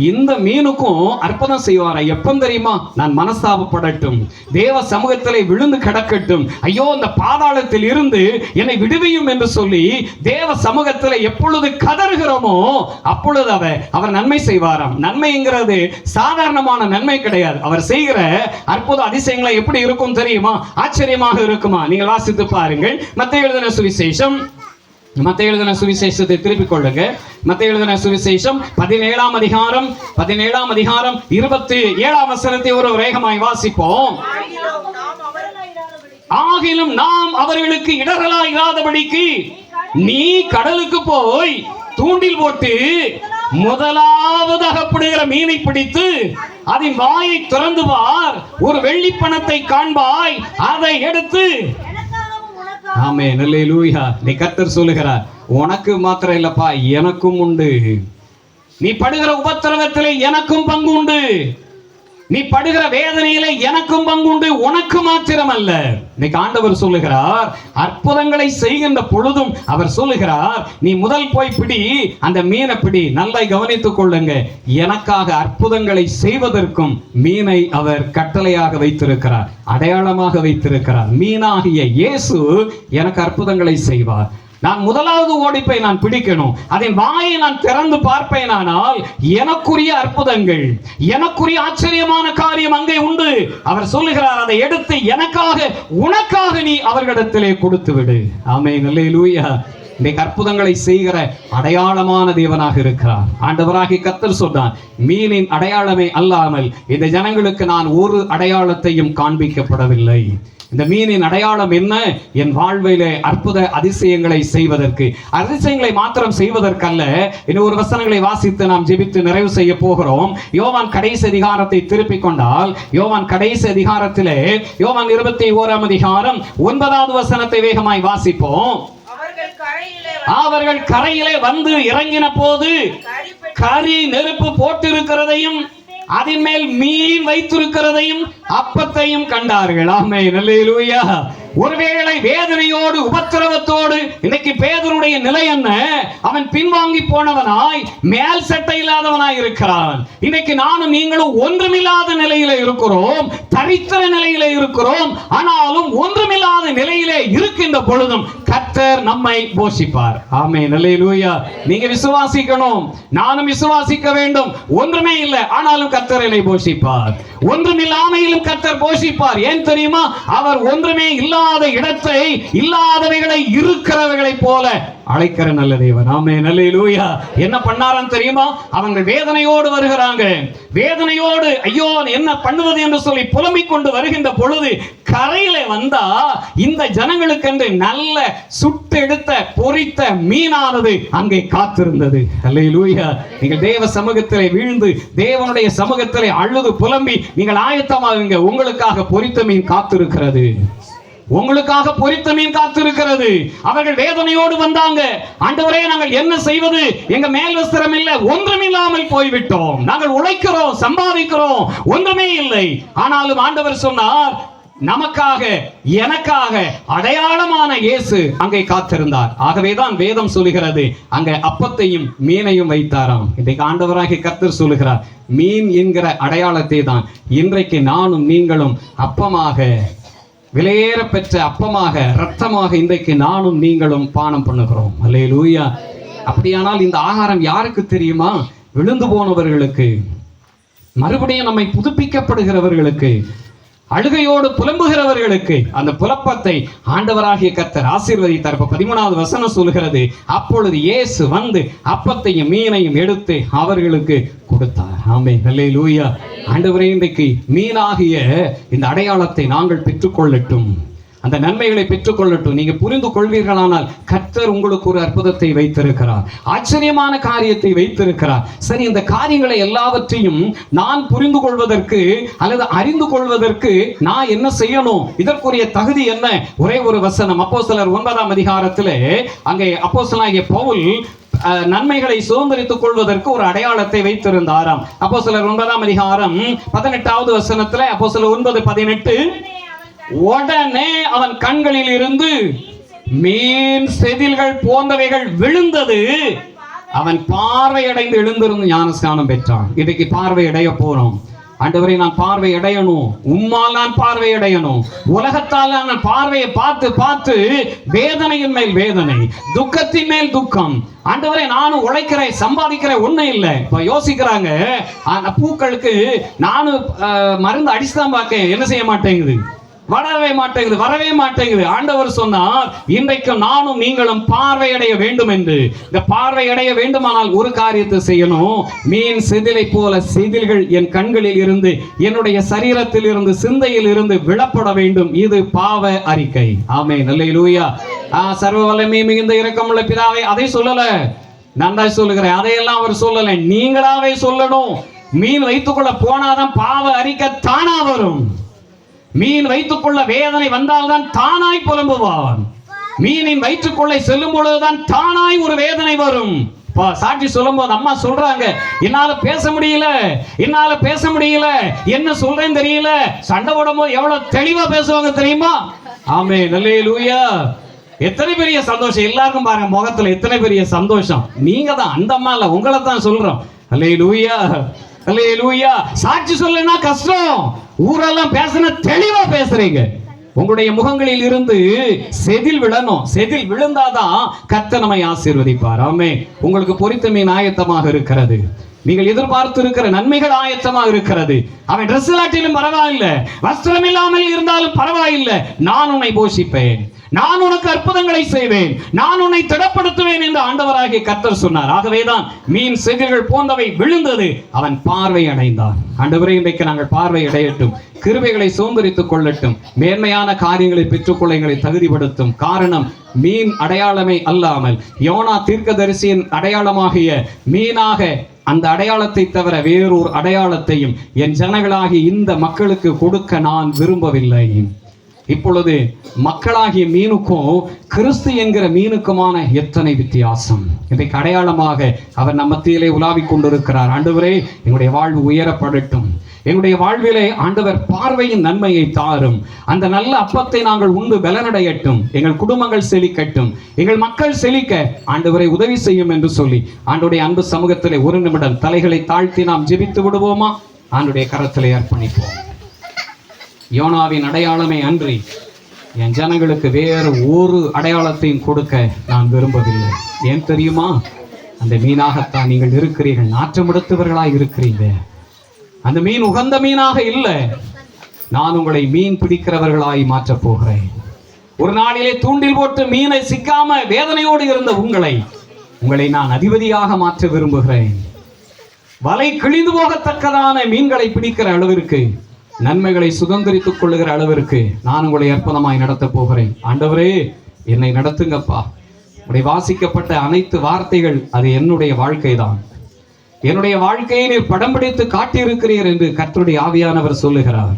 இந்த மீனுக்கும் அற்புதம் செய்வாரா. எப்ப தெரியுமா? நான் மனஸ்தாபப்படட்டும், தேவ சமூகத்திலே விழுந்து கிடக்கட்டும், ஐயோ இந்த பாதாளத்தில் இருந்து என்னை விடுவியும் என்று சொல்லி தேவ சமூகத்தில் எப்பொழுது கதறுகிறோமோ அப்பொழுது அவர் நன்மை செய்வாராம். நன்மைங்கிறது சாதாரணமான நன்மை கிடையாது. அவர் செய்கிற அற்புத அதிசயங்களை எப்படி இருக்கும் தெரியுமா? ஆச்சரியமாக இருக்குமா? நீங்கள் வாசித்து பாருங்கள். மத்தேயு எழுதின சுவிசேஷம், மத்தேயு எழுதின சுவிசேஷத்தை திருப்பிக் கொள்ளுங்க. மத்தேயு எழுதின சுவிசேஷம் 17ஆம் அதிகாரம் 27ஆம் வசனத்தை ஒரு வேகமாய் வாசிப்போம். ஆகிலும் நாம் அவர்களுக்கு இடரலாய் இராதபடிக்கு நீ கடலுக்கு போய் தூண்டில் போட்டு முதலாவது அகப்படுகிற மீனை பிடித்து அதன் வாயை திறந்து பார், ஒரு வெள்ளி பணத்தை காண்பாய், அதை எடுத்து. ஆமென், அல்லேலூயா. நீ கர்த்தர் சொல்லுகிறார், உனக்கு மாத்திரம் இல்லப்பா, எனக்கும் உண்டு. நீ படுகிற உபத்திரவத்திலே எனக்கும் பங்கு உண்டு. நீ படுகிற வேதனையில எனக்கும் பங்குண்டு, உனக்கு மாத்திரம் அல்ல. இன்னைக்கு ஆண்டவர் சொல்லுகிறார், அற்புதங்களை செய்கின்ற பொழுதும் அவர் சொல்லுகிறார், நீ முதல் போய் பிடி, அந்த மீனை பிடி. நல்லா கவனித்துக் கொள்ளுங்க, எனக்காக அற்புதங்களை செய்வதற்கும் மீனை அவர் கட்டளையாக வைத்திருக்கிறார், அடையாளமாக வைத்திருக்கிறார். மீனாகிய இயேசு எனக்கு அற்புதங்களை செய்வார். நான் முதலாவது ஓடிப்பை நான் பிடிக்கணும், அதன் வாயை நான் திறந்து பார்ப்பேனானால் எனக்குரிய அற்புதங்கள், எனக்குரிய ஆச்சரியமான காரியம் அங்கே உண்டு. அவர் சொல்லுகிறார், அதை எடுத்து எனக்காக உனக்காக நீ அவர்களிடத்திலே கொடுத்து விடு. ஆமென், அல்லேலூயா. இந்த அற்புதங்களை செய்கிற அடையாளமான தேவனாக இருக்கிறார். ஆண்டவராகிய கர்த்தர் சொன்னார், மீனின் அடையாளமே அல்லாமல் இந்த ஜனங்களுக்கு நான் ஒரு அடையாளத்தையும் காண்பிக்கப்படவில்லை. இந்த மீனின் அடையாளம் என்ன? என் வாழ்விலே அற்புத அதிசயங்களை செய்வதற்கு, அதிசயங்களை மாத்திரம் செய்வதற்கல்ல. இன்னும் ஒரு வசனங்களை வாசித்து நாம் ஜெபித்து நிறைவு செய்ய போகிறோம். யோவான் கடைசி அதிகாரத்தை திருப்பிக் கொண்டால், யோவான் கடைசி அதிகாரத்திலே யோவான் 21ஆம் அதிகாரம் 9வது வசனத்தை வேகமாய் வாசிப்போம். அவர்கள் கரையிலே வந்து இறங்கின போது கரி நெருப்பு போட்டிருக்கிறதையும் அதன் மேல் மீன் வைத்திருக்கிறதையும் அப்பத்தையும் கண்டார்கள். ஆமென், அல்லேலூயா. ஒருவேளை வேதனையோடு உபத்திரவத்தோடு இன்னைக்கு பேதுருடைய நிலை என்ன? அவன் பின்வாங்கி போனவனாய், மேல் சட்டை இல்லாதவனாய் இருக்கிறான். இன்னைக்கு நானும் நீங்களும் ஒன்றுமில்லாத நிலையில இருக்கிறோம், தரித்திர நிலையில இருக்கிறோம். ஆனாலும் ஒன்றுமில்லாத நிலையிலே இருக்கின்ற பொழுதும் கர்த்தர் நம்மை போஷிப்பார். ஆமென், அல்லேலூயா. நீங்க விசுவாசிக்கணும், நானும் விசுவாசிக்க வேண்டும். ஒன்றுமே இல்லை, ஆனாலும் கர்த்தர் என்னை போஷிப்பார். ஒன்றுமில்லாமையிலும் கர்த்தர் போஷிப்பார். ஏன் தெரியுமா? அவர் ஒன்றுமே இல்லாத இடத்தை, இல்லாதவைகளை இருக்கிறவைகளை போல அழைக்கிற நல்ல தேவன். ஆமென், அல்லேலூயா. என்ன பண்ணாராம் தெரியுமா? அவங்க வேதனையோடு வருகிறாங்க. வேதனையோடு ஐயோ என்ன பண்ணுவது என்று சொல்லி புலம்பிக் கொண்டு வருகின்ற பொழுது கரையிலே வந்தா இந்த ஜனங்களுக்கு என்று நல்ல சுட்டெடுத்த பொரித்த மீனானது அங்கே காத்திருந்தது. அல்லேலூயா. நீங்கள் தேவ சமூகத்திலே வீழ்ந்து, தேவனுடைய சமூகத்திலே அழுது புலம்பி நீங்கள் ஆயத்தமாகுங்க. உங்களுக்காக பொரித்த மீன் காத்திருக்கிறது. உங்களுக்காக பொரித்த மீன் காத்திருக்கிறது. அவர்கள் வேதனையோடு வந்தாங்க. ஆண்டவரே, நாங்கள் என்ன செய்வது? எங்க மேல் வஸ்திரம் இல்லை, ஒன்றுமில்லாமல் போய்விட்டோம். நாங்கள் உழைக்கிறோம், சம்பாதிக்கிறோம், ஒன்றுமே இல்லை. ஆனாலும் ஆண்டவர் சொன்னார், நமக்காக எனக்காக அடையாளமான இயேசு அங்கே காத்திருந்தார். ஆகவேதான் வேதம் சொல்லுகிறது, அங்க அப்பத்தையும் மீனையும் வைத்தாராம். இன்றைக்கு ஆண்டவராகிய கர்த்தர் சொல்லுகிறார், மீன் என்கிற அடையாளத்தை தான் இன்றைக்கு நானும் நீங்களும் அப்பமாக, விலையேற பெற்ற அப்பமாக, இரத்தமாக இன்றைக்கு நானும் நீங்களும் பானம் பண்ணுகிறோம். அல்லேலூயா. அப்படியானால் இந்த ஆகாரம் யாருக்கு தெரியுமா? விழுந்து போனவர்களுக்கு, மறுபடியும் நம்மை புதுப்பிக்கப்படுகிறவர்களுக்கு, அழுகையோடு புலம்புகிறவர்களுக்கு அந்த புலப்பத்தை ஆண்டவராகிய கர்த்தர் ஆசீர்வதித்தார். 13வது வசனம் சொல்கிறது, அப்பொழுது இயேசு வந்து அப்பத்தையும் மீனையும் எடுத்து அவர்களுக்கு கொடுத்தார். ஆமென், அல்லேலூயா. ஆண்டவரே, இன்றைக்கு மீனாகிய இந்த அடையாளத்தை நாங்கள் பெற்றுக்கொள்ளட்டும், அந்த நன்மைகளை பெற்றுக்கொள்ளட்டும். நீங்க புரிந்து கொள்வீர்களானால் கர்த்தர் உங்களுக்கு ஒரு அற்புதத்தை வைத்திருக்கிறார், ஆச்சரியமான காரியத்தை வைத்திருக்கிறார். சரி, இந்த காரியங்களை எல்லாவற்றையும் நான் புரிந்து கொள்வதற்கு அல்லது அறிந்து கொள்வதற்கு நான் என்ன செய்யணும்? இதற்குரிய தகுதி என்ன? ஒரே ஒரு வசனம், அப்போஸ்தலர் 9ஆம் அதிகாரத்திலே அங்கே அப்போஸ்தலனாகிய பவுல் நன்மைகளை சுதந்திரித்துக் கொள்வதற்கு ஒரு அடையாளத்தை வைத்திருந்தாராம். அப்போஸ்தலர் 9ஆம் அதிகாரம் 18வது வசனத்திலே, அப்போஸ்தலர் 9:18, உடனே அவன் கண்களில் இருந்து மீன் செதில்கள் போன்றவைகள் விழுந்தது, அவன் பார்வையடைந்து எழுந்திருந்து ஞானஸ்நானம் பெற்றான். இன்றைக்கு பார்வையடைய போறோம். ஆண்டவரே, நான் பார்வை அடையணும், உம்மால் நான் பார்வை அடையணும். உலகத்தால் நான் பார்வையை பார்த்து பார்த்து வேதனையின் மேல் வேதனை, துக்கத்தின் மேல் துக்கம். ஆண்டவரே, நானும் உழைக்கிறேன், சம்பாதிக்கிறேன், ஒண்ணும் இல்லை. இப்ப யோசிக்கிறாங்க, பூக்களுக்கு நானும் மருந்து அடிச்சுதான் பார்க்க, என்ன செய்ய மாட்டேங்குது, வரவே மாட்டேங்குது. ஆண்டவர் சொன்னார், இன்றைக்கும் நானும் நீங்களும் பார்வையடைய வேண்டும் என்று. இந்த பார்வையடைய வேண்டுமானால் ஒரு காரியத்தை செய்யணும். மீன் செதிலை போல செதில்கள் என் கண்களில் இருந்து, என்னுடைய சரீரத்தில் இருந்து, சிந்தையில் இருந்து விழப்பட வேண்டும். இது பாவ அறிக்கை. ஆமென், அல்லேலூயா. சர்வ வல்லமை மிகுந்த இரக்கமுள்ள பிதாவே, அதை சொல்லல, நன்றா சொல்லுகிறேன், அதையெல்லாம் அவர் சொல்லல, நீங்களாவே சொல்லணும். மீன் வைத்துக்கொள்ள போனாதான் பாவ அறிக்கை தானா வரும். மீன் வைத்துக்கொள்ள வேதனை வந்தால்தான் தானாய் புலம்புவான். மீனின் வயிற்றுக்குள்ளே செல்லும் பொழுதுதான் தானாய் ஒரு வேதனை வரும். சாட்சி சொல்லும் போது அம்மா சொல்றாங்க, என்னால பேச முடியல, என்ன சொல்றேன்னு தெரியல. சண்டை போடும் போது எவ்வளவு தெளிவா பேசுவாங்க தெரியுமா? ஆமென், அல்லேலூயா. எத்தனை பெரிய சந்தோஷம் எல்லாருக்கும் பாருங்க, முகத்துல எத்தனை பெரிய சந்தோஷம். நீங்க தான் அந்த அம்மா இல்ல, உங்களை தான் சொல்றோம். அல்லேலூயா, அல்லேலூயா. சாட்சி சொல்லனா கஷ்டம், ஊரெல்லாம் பேசின தெளிவா பேசுறீங்க. உங்களுடைய முகங்களில் இருந்து செதில் விழணும். செதில் விழுந்தாதான் கர்த்தர் நம்மை ஆசீர்வதிப்பார். ஆமென். உங்களுக்கு பொரித்தமே ஆயத்தமாக இருக்கிறது. நீங்கள் எதிர்பார்த்து இருக்கிற நன்மைகள் ஆயத்தமாக இருக்கிறது. அவன் ட்ரெஸ் இல்லாட்டிலும் பரவாயில்லை, வஸ்திரம் இல்லாமல் இருந்தாலும் பரவாயில்லை, நான் உன்னை போஷிப்பேன், நான் உனக்கு அற்புதங்களை செய்வேன், நான் உன்னை திடப்படுத்துவேன் என்று ஆண்டவராகிய கர்த்தர் சொன்னார். ஆகவேதான் மீன் செதில்கள் போன்றவை விழுந்தது, அவன் பார்வை அடைந்தான். ஆண்டவரே, இன்றைக்கு நாங்கள் பார்வை அடையட்டும், கிருபைகளை சுதந்திரித்துக் கொள்ளட்டும், மேன்மையான காரியங்களை பெற்றுக்கொள்ள எங்களை தகுதிப்படுத்தும். காரணம், மீன் அடையாளமே அல்லாமல் யோனா தீர்க்கதரிசியின் அடையாளமாகிய மீனாக அந்த அடையாளத்தை தவிர வேறொரு அடையாளத்தையும் என் ஜனங்களாகிய இந்த மக்களுக்கு கொடுக்க நான் விரும்பவில்லை. இப்பொழுது மக்களாகிய மீனுக்கும் கிறிஸ்து என்கிற மீனுக்குமான எத்தனை வித்தியாசம். இன்றைக்கு அடையாளமாக அவர் நம் மத்தியிலே உலாவிக் கொண்டிருக்கிறார். ஆண்டவரே, எங்களுடைய வாழ்வு உயரப்படட்டும், எங்களுடைய வாழ்விலே ஆண்டவர் பார்வையின் நன்மையை தாரும். அந்த நல்ல அப்பத்தை நாங்கள் உண்டு பலனடையட்டும், எங்கள் குடும்பங்கள் செழிக்கட்டும், எங்கள் மக்கள் செழிக்க ஆண்டவரை உதவி செய்யும் என்று சொல்லி ஆண்டுடைய அன்பு சமூகத்திலே ஒரு நிமிடம் தலைகளை தாழ்த்தி நாம் ஜெபித்து விடுவோமா? ஆண்டுடைய கரத்திலே அர்ப்பணிப்போம். யோனாவின் அடையாளமே அன்றி என் ஜனங்களுக்கு வேறு ஒரு அடையாளத்தையும் கொடுக்க நான் விரும்பவில்லை. ஏன் தெரியுமா? அந்த மீனாகத்தான் நீங்கள் இருக்கிறீர்கள், நாற்றமெடுத்தவர்களாய் இருக்கிறீங்க. அந்த மீன் உகந்த மீனாக இல்லை, நான் உங்களை மீன் பிடிக்கிறவர்களாய் மாற்றப் போகிறேன். ஒரு நாளிலே தூண்டில் போட்டு மீனை சிக்காம வேதனையோடு இருந்த உங்களை நான் அதிபதியாக மாற்ற விரும்புகிறேன். வலை கிழிந்து போகத்தக்கதான மீன்களை பிடிக்கிற அளவிற்கு, நன்மைகளை சுதந்திரித்துக் கொள்ளுகிற அளவிற்கு நான் உங்களை அற்புதமாய் நடத்த போகிறேன். ஆண்டவரே, என்னை நடத்துங்கப்பா. உடைய வாசிக்கப்பட்ட அனைத்து வார்த்தைகள் அது என்னுடைய வாழ்க்கை தான். என்னுடைய வாழ்க்கையை நீர் படம் பிடித்து காட்டியிருக்கிறீர் என்று கர்த்தருடைய ஆவியானவர் சொல்லுகிறார்.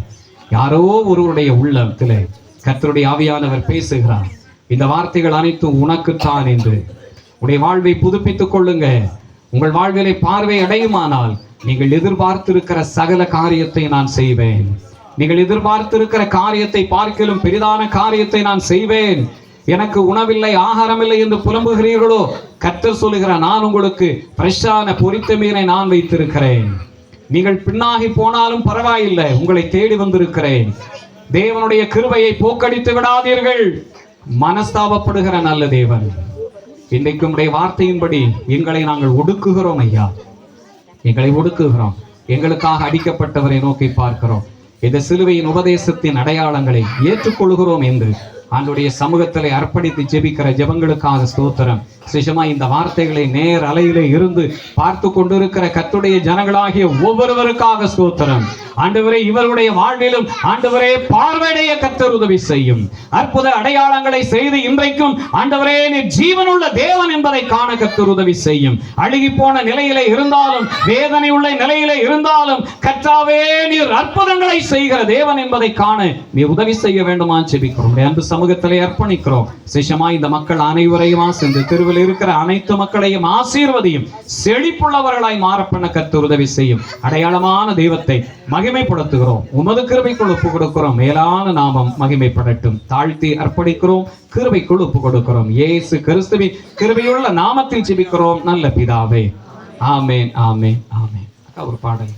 யாரோ ஒருவருடைய உள்ளத்திலே கர்த்தருடைய ஆவியானவர் பேசுகிறார். இந்த வார்த்தைகள் அனைத்தும் உனக்குத்தான் என்று. உடைய வாழ்வை புதுப்பித்துக் கொள்ளுங்க. உங்கள் வாழ்விலை பார்வை அடையுமானால் நீங்கள் எதிர்பார்த்திருக்கிற சகல காரியத்தை நான் செய்வேன். நீங்கள் எதிர்பார்த்திருக்கிற காரியத்தை பார்க்கலும் பெரிதான காரியத்தை நான் செய்வேன். எனக்கு உணவில்லை, ஆகாரம் இல்லை என்று புலம்புகிறீர்களோ, கர்த்தர் சொல்லுகிறார், நான் உங்களுக்கு ஃப்ரெஷ்ஷான பொரித்த மீனை நான் வைத்திருக்கிறேன். நீங்கள் பின்னாகி போனாலும் பரவாயில்லை, உங்களை தேடி வந்திருக்கிறேன். தேவனுடைய கிருபையை போக்கடித்து விடாதீர்கள். மனஸ்தாபப்படுகிற நல்ல தேவன். இன்றைக்கு உடைய வார்த்தையின்படி எங்களை நாங்கள் ஒடுக்குகிறோம் ஐயா, எங்களை ஒடுக்குகிறோம். எங்களுக்காக அடிக்கப்பட்டவரை நோக்கி பார்க்கிறோம். இந்த சிலுவையின் உபதேசத்தின் அடையாளங்களை ஏற்றுக்கொள்கிறோம் என்று ஆண்டுடைய சமூகத்திலே அர்ப்பணித்து ஜெபிக்கிற ஜெபங்களுக்காக ஸ்தோத்திரம். விசேஷமா இந்த வார்த்தைகளை நேர் அலையிலே இருந்து பார்த்து கொண்டிருக்கிற கர்த்தருடைய ஜனங்களாகிய ஒவ்வொருவருக்காக ஸ்தோத்திரம். ஆண்டவரே, இவருடைய வாழ்விலும் ஆண்டவரே பார்வையுடைய கர்த்தர் உதவி செய்யும். அற்புத அடையாளங்களை செய்து இன்றைக்கும் ஆண்டவரே நீர் ஜீவனுள்ள தேவன் என்பதை காண கர்த்தர் உதவி செய்யும். அழுகி போன நிலையிலே இருந்தாலும், வேதனை உள்ள நிலையிலே இருந்தாலும், கர்த்தாவே நீர் அற்புதங்களை செய்கிற தேவன் என்பதை காண நீர் உதவி செய்ய வேண்டுமா ஜெபிக்கிறோம். அன்பு சமூகத்திலே அர்ப்பணிக்கிறோம். விசேஷமா இந்த மக்கள் அனைவரையும் ஆசிர்வதி, தெருவில் இருக்கிற அனைத்து மக்களையும் ஆசீர்வதியும். செழிப்புள்ளவர்களாய் மாறப்பண்ண கர்த்தர் உதவி செய்யும். அடையாளமான தெய்வத்தை மகிமைப்படுத்துகிறோம். உமது கிருபைக்குள் ஒப்பு கொடுக்கிறோம். மேலான நாமம் மகிமைப்படட்டும். தாழ்த்தி அர்ப்பணிக்கிறோம். கிருபைக்குள் ஒப்பு கொடுக்கிறோம். இயேசு கிறிஸ்துவின் கிருபையுள்ள நாமத்தில் ஜெபிக்கிறோம் நல்ல பிதாவே. ஆமென், ஆமென், ஆமென். ஒரு பாடல்.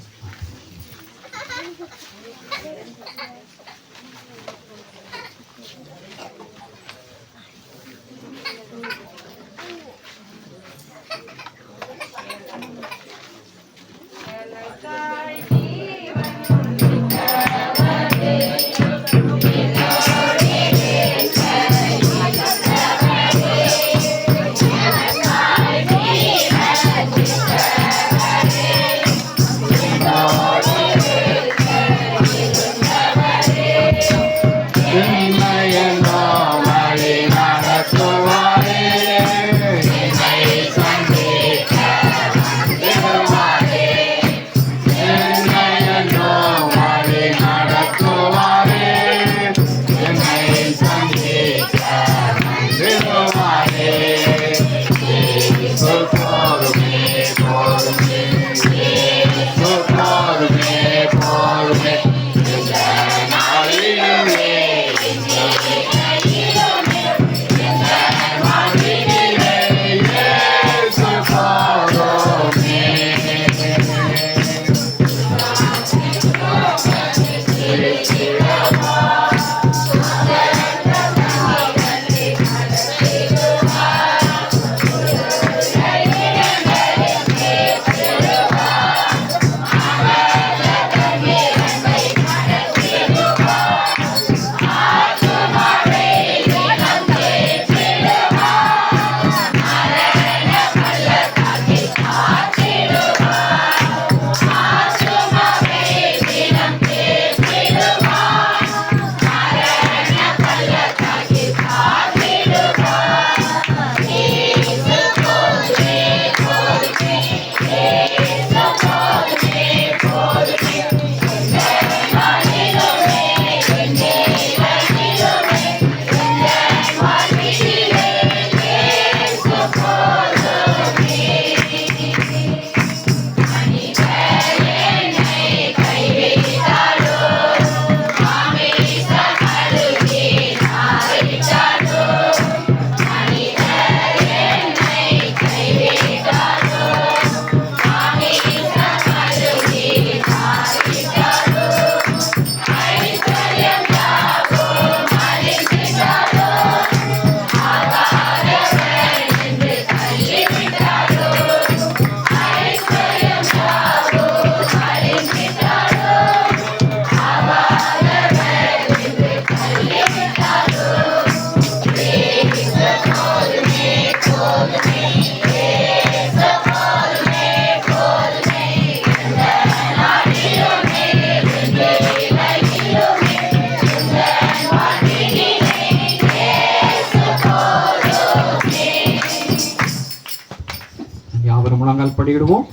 முழங்கால் படியிடுவோம்.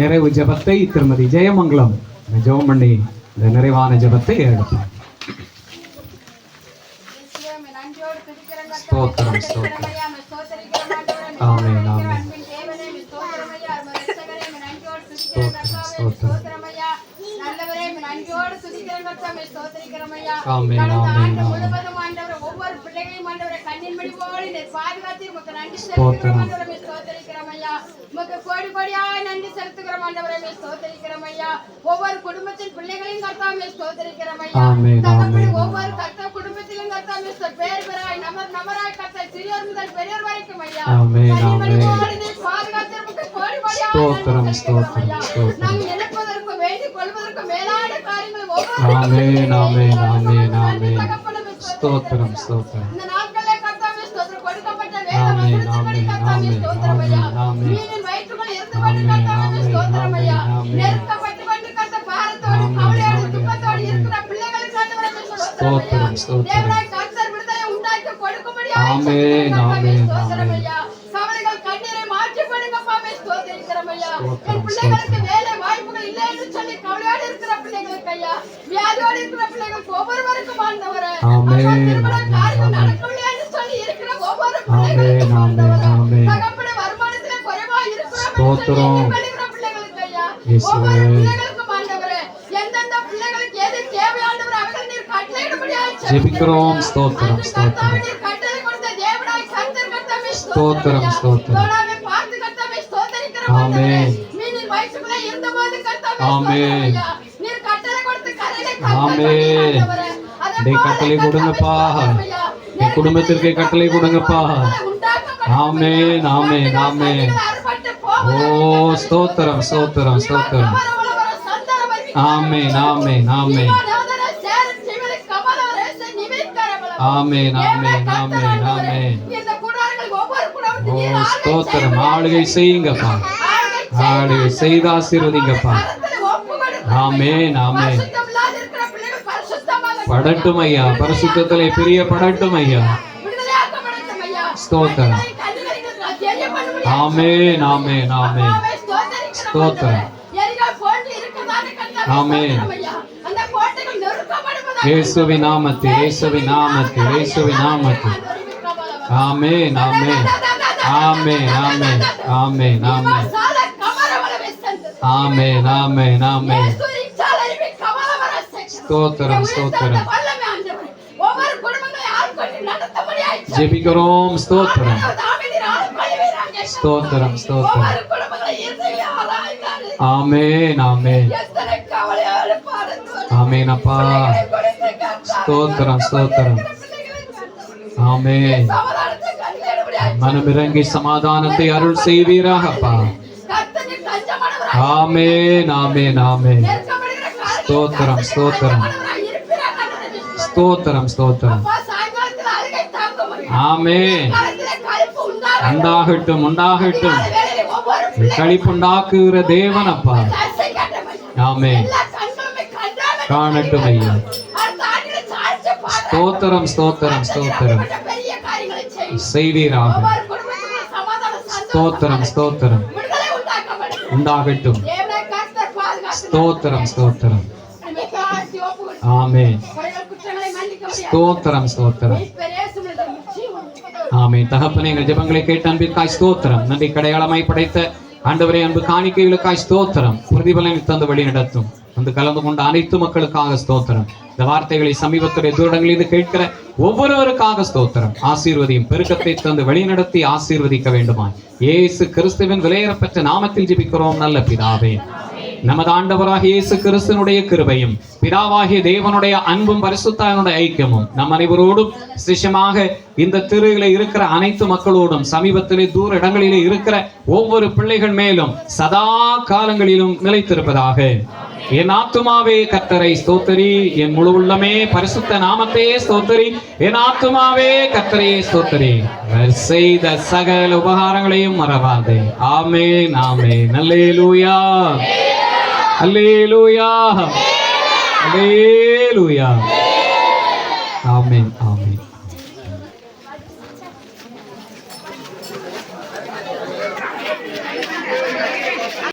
நிறைவு ஜெபத்தை திருமதி ஜெயமங்கலம் ஜெபம் பண்ணி இந்த நிறைவான ஜெபத்தை எடுப்போம். ஸ்தோத்திரம் ஸ்தோத்திரம். ஆமென் ஆமென். ஸ்தோத்திரம் ஸ்தோத்திரம். ஆமென் ஆமென் ஆமென். ஸ்தோத்திரம். ஒவ்வொரு குடும்பத்தின் பிள்ளைகளையும் கர்த்தாவே ஸ்தோத்திரிக்கிறோம் ஐயா. ஆமென் ஆமென். ஒவ்வொரு குடும்பத்திலும் கர்த்தாவே பேர் பெறாய் நமராய் கர்த்தர் சிறியோர் முதல் பெரியோர் வரைக்கும் ஐயா. ஆமென் ஆமென். பாதுகாத்திற்கு கோடி கோடியா ஸ்தோத்திரம் ஸ்தோத்திரம் ஸ்தோத்திரம். நாங்கள் நினைப்பதற்கு வேண்டிக் கொள்வதற்கு மேலான காரியங்கள் ஆமென் ஆமென் ஆமென் ஆமென். ஸ்தோத்திரம் ஸ்தோத்திரம். இந்த நாட்களிலே கர்த்தாவே ஸ்தோத்திரம் கொடுக்கப்பட்ட ஆமென் வேத ஆமென் கர்த்தாவே ஆமென் ஸ்தோத்திரம் ஐயா. ஆமென் ஆமென். மீனின் வயிற்றுக்குள் இருந்து கொண்டு கர்த்தாவே ஸ்தோத்திரம் ஐயா. நெருக்கப்பட்டு கொண்டு கர்த்த பாரத்தோடு கவலையோடு துக்கத்தோடு இருக்கிற பிள்ளைகளுக்கு ஆண்டவரே ஸ்தோத்திரம் ஸ்தோத்திரம். தேவனாய் கர்த்தர் விடுதலை உண்டாக்கி கொடுக்கும்படியாக ஆமென் ஆமென் ஸ்தோத்திரம் ஆமென். ஐயா. கவலைகள் கண்ணீரை மாற்றி கொடுங்கப்பாவே ஸ்தோத்திரிக்கிறோம் ஐயா. ஸ்தோத்திரம், என் பிள்ளைகளுக்கு வேலை வாய்ப்புகள் இல்லை என்று சொல்லி கவலையோடு இருக்கிற பிள்ளைகளுக்கு ஐயா, வியாதியோடு இருக்கிற பிள்ளைகளுக்கு ஒவ்வொருவருக்கும் ஆண்டவரே, ஆமென், திருமண காரியம் ஆமென். நடக்கவில்லை என்று சொல்லி இருக்கிற ஒவ்வொரு ஆமென் பிள்ளைகளுக்கும் ஆமென் ஆண்டவரே, ஆமென். தகப்பனே வருமானத்திலே குறைவாய் இருக்கிறோம் என்று ஸ்தோத்திரம். சொல்லி எண்ணிக்கொள்ளுகிற பிள்ளைகளுக்கு ஐயா, இயேசுவே. ஒவ்வொரு பிள்ளைகளுக்கும் ஆண்டவரே, எந்தெந்த பிள்ளைகளுக்கு எது தேவை ஆண்டவரே அவர்கள் நீர் கட்டளையிடும்படியாக ஜெபிக்கிறோம். ஸ்தோத்திரம் ஸ்தோத்திரம். நீர் கட்டளை கொடுத்த தேவனாய் கர்த்தர் கர்த்தாவே ஸ்தோத்திரம், ஸ்தோத்திரம். தோடாவை பார்த்து கர்த்தாவே ஸ்தோத்திரிக்கிறோம் ஆமென். ஆண்டவரே. மீனின் வயிற்றுக்குள்ளே இருந்தபோது கர்த்தாவே ஆமென். ஸ்தோத்திரம் ஐயா. நீர் கட்டளை கொடுத்து கரையிலே ஆமென். ஆண்டவரே. அதே டேய் போல கட்டளை கர்த்தாவே கொடுங்கப்பா. ஸ்தோத்திரம் ஐயா. என் குடும்பத்திற்கு கட்டளை கொடுங்கப்பா. உண்டாக்கப்பட்ட ஆமென் ஆமென் ஆமென். அறுபட்டு ஓ ஸ்தோத்திரம் ஸ்தோத்திரம் ஸ்தோத்திரம். ஆமென் ஆமென் ஆமென். ஆமென் ஆமென் ஆமென் ஆமென். ஓ ஸ்தோத்திரம். ஆளுகை செய்யுங்கப்பா. ஆளுகை செய்து ஆசீர்வதிங்கப்பா. ஆமென் ஆமென். படட்டும் ஐயா, பரிசுத்தத்திலே பிரிய படட்டும் ஐயா. ஸ்தோத்திரம். ஆமென் ஆமென் ஆமென். ஸ்தோத்திரம். ஆமென். இயேசுவின் நாமத்தில், இயேசுவின் நாமத்தில், இயேசுவின் நாமத்தில். ஆமென் ஆமென் ஆமென் ஆமென் ஆமென் ஆமென். ஆமென் ஆமென் ஆமென். ஸ்தோத்திரம் ஸ்தோத்திரம். ஜெபிக்கிறோம். ஸ்தோத்திரம் ஸ்தோத்திரம் ஸ்தோத்திரம். ஆமென் ஆமென் ஆமென் அப்பா. ஸ்தோத்திரம் ஸ்தோத்திரம். ஆமென். மனமிறங்கி சமாதானத்தை அருள் செய்வீராக அப்பா. ஆமென் ஆமென் ஆமென். ஸ்தோத்திரம் ஸ்தோத்திரம் ஸ்தோத்திரம் ஸ்தோத்திரம். ஆமென். உண்டாகட்டும் உண்டாகட்டும். களிப்புண்டாக்குகிற தேவன் அப்பா. ஆமென். காணட்டும் ஐயா. ஸ்தோத்திரம் ஸ்தோத்திரம் ஸ்தோத்திரம். செய்வீராக. ஸ்தோத்திரம் ஸ்தோத்திரம். உண்டாகட்டும். ஸ்தோத்திரம் ஸ்தோத்திரம். ஆமென். ஸ்தோத்திரம் ஸ்தோத்திரம். ஆமென். தகப்பனே, எங்கள் ஜெபங்களை கேட்ட அன்பிற்காய் ஸ்தோத்திரம். நன்றி கடையாளமாய் படைத்த ஆண்டவரே, அன்பு காணிக்கைகளுக்காய் ஸ்தோத்திரம். பிரதிபலனை தந்து வழி நடத்தும் வந்து கலந்து கொண்ட அனைத்து மக்களுக்காக ஸ்தோத்திரம். இந்த வார்த்தைகளை சமீபத்துடைய தூரங்களில் கேட்கிற ஒவ்வொருவருக்காக ஸ்தோத்திரம். ஆசீர்வதியும் பெருக்கத்தை தந்து வழி நடத்தி ஆசீர்வதிக்க வேண்டுமாய் இயேசு கிறிஸ்துவின் விலையேறப்பெற்ற நாமத்தில் ஜெபிக்கிறோம் நல்ல பிதாவே. நமது ஆண்டவராகிய இயேசு கிறிஸ்துவினுடைய கிருபையும் பிதாவாகிய தேவனுடைய அன்பும் பரிசுத்தாவினுடைய ஐக்கியமும் நம் அனைவரோடும் விசேஷமாக இந்த தெருவிலே இருக்கிற அனைத்து மக்களோடும் சமீபத்திலே தூர இடங்களிலே இருக்கிற ஒவ்வொரு பிள்ளைகள் மேலும் சதா காலங்களிலும் நிலைத்திருப்பதாக. என் ஆத்துமாவே கர்த்தரை ஸ்தோத்திரி, என் முழு உள்ளமே பரிசுத்த நாமத்தையே ஸ்தோத்திரி. என் ஆத்துமாவே கர்த்தரையே ஸ்தோத்திரி, அவர் செய்த சகல உபகாரங்களையும் மறவாதே. ஆமென் ஆமென். அல்லேலூயா அல்லேலூயா அல்லேலூயா. ஆமென் ஆமென்.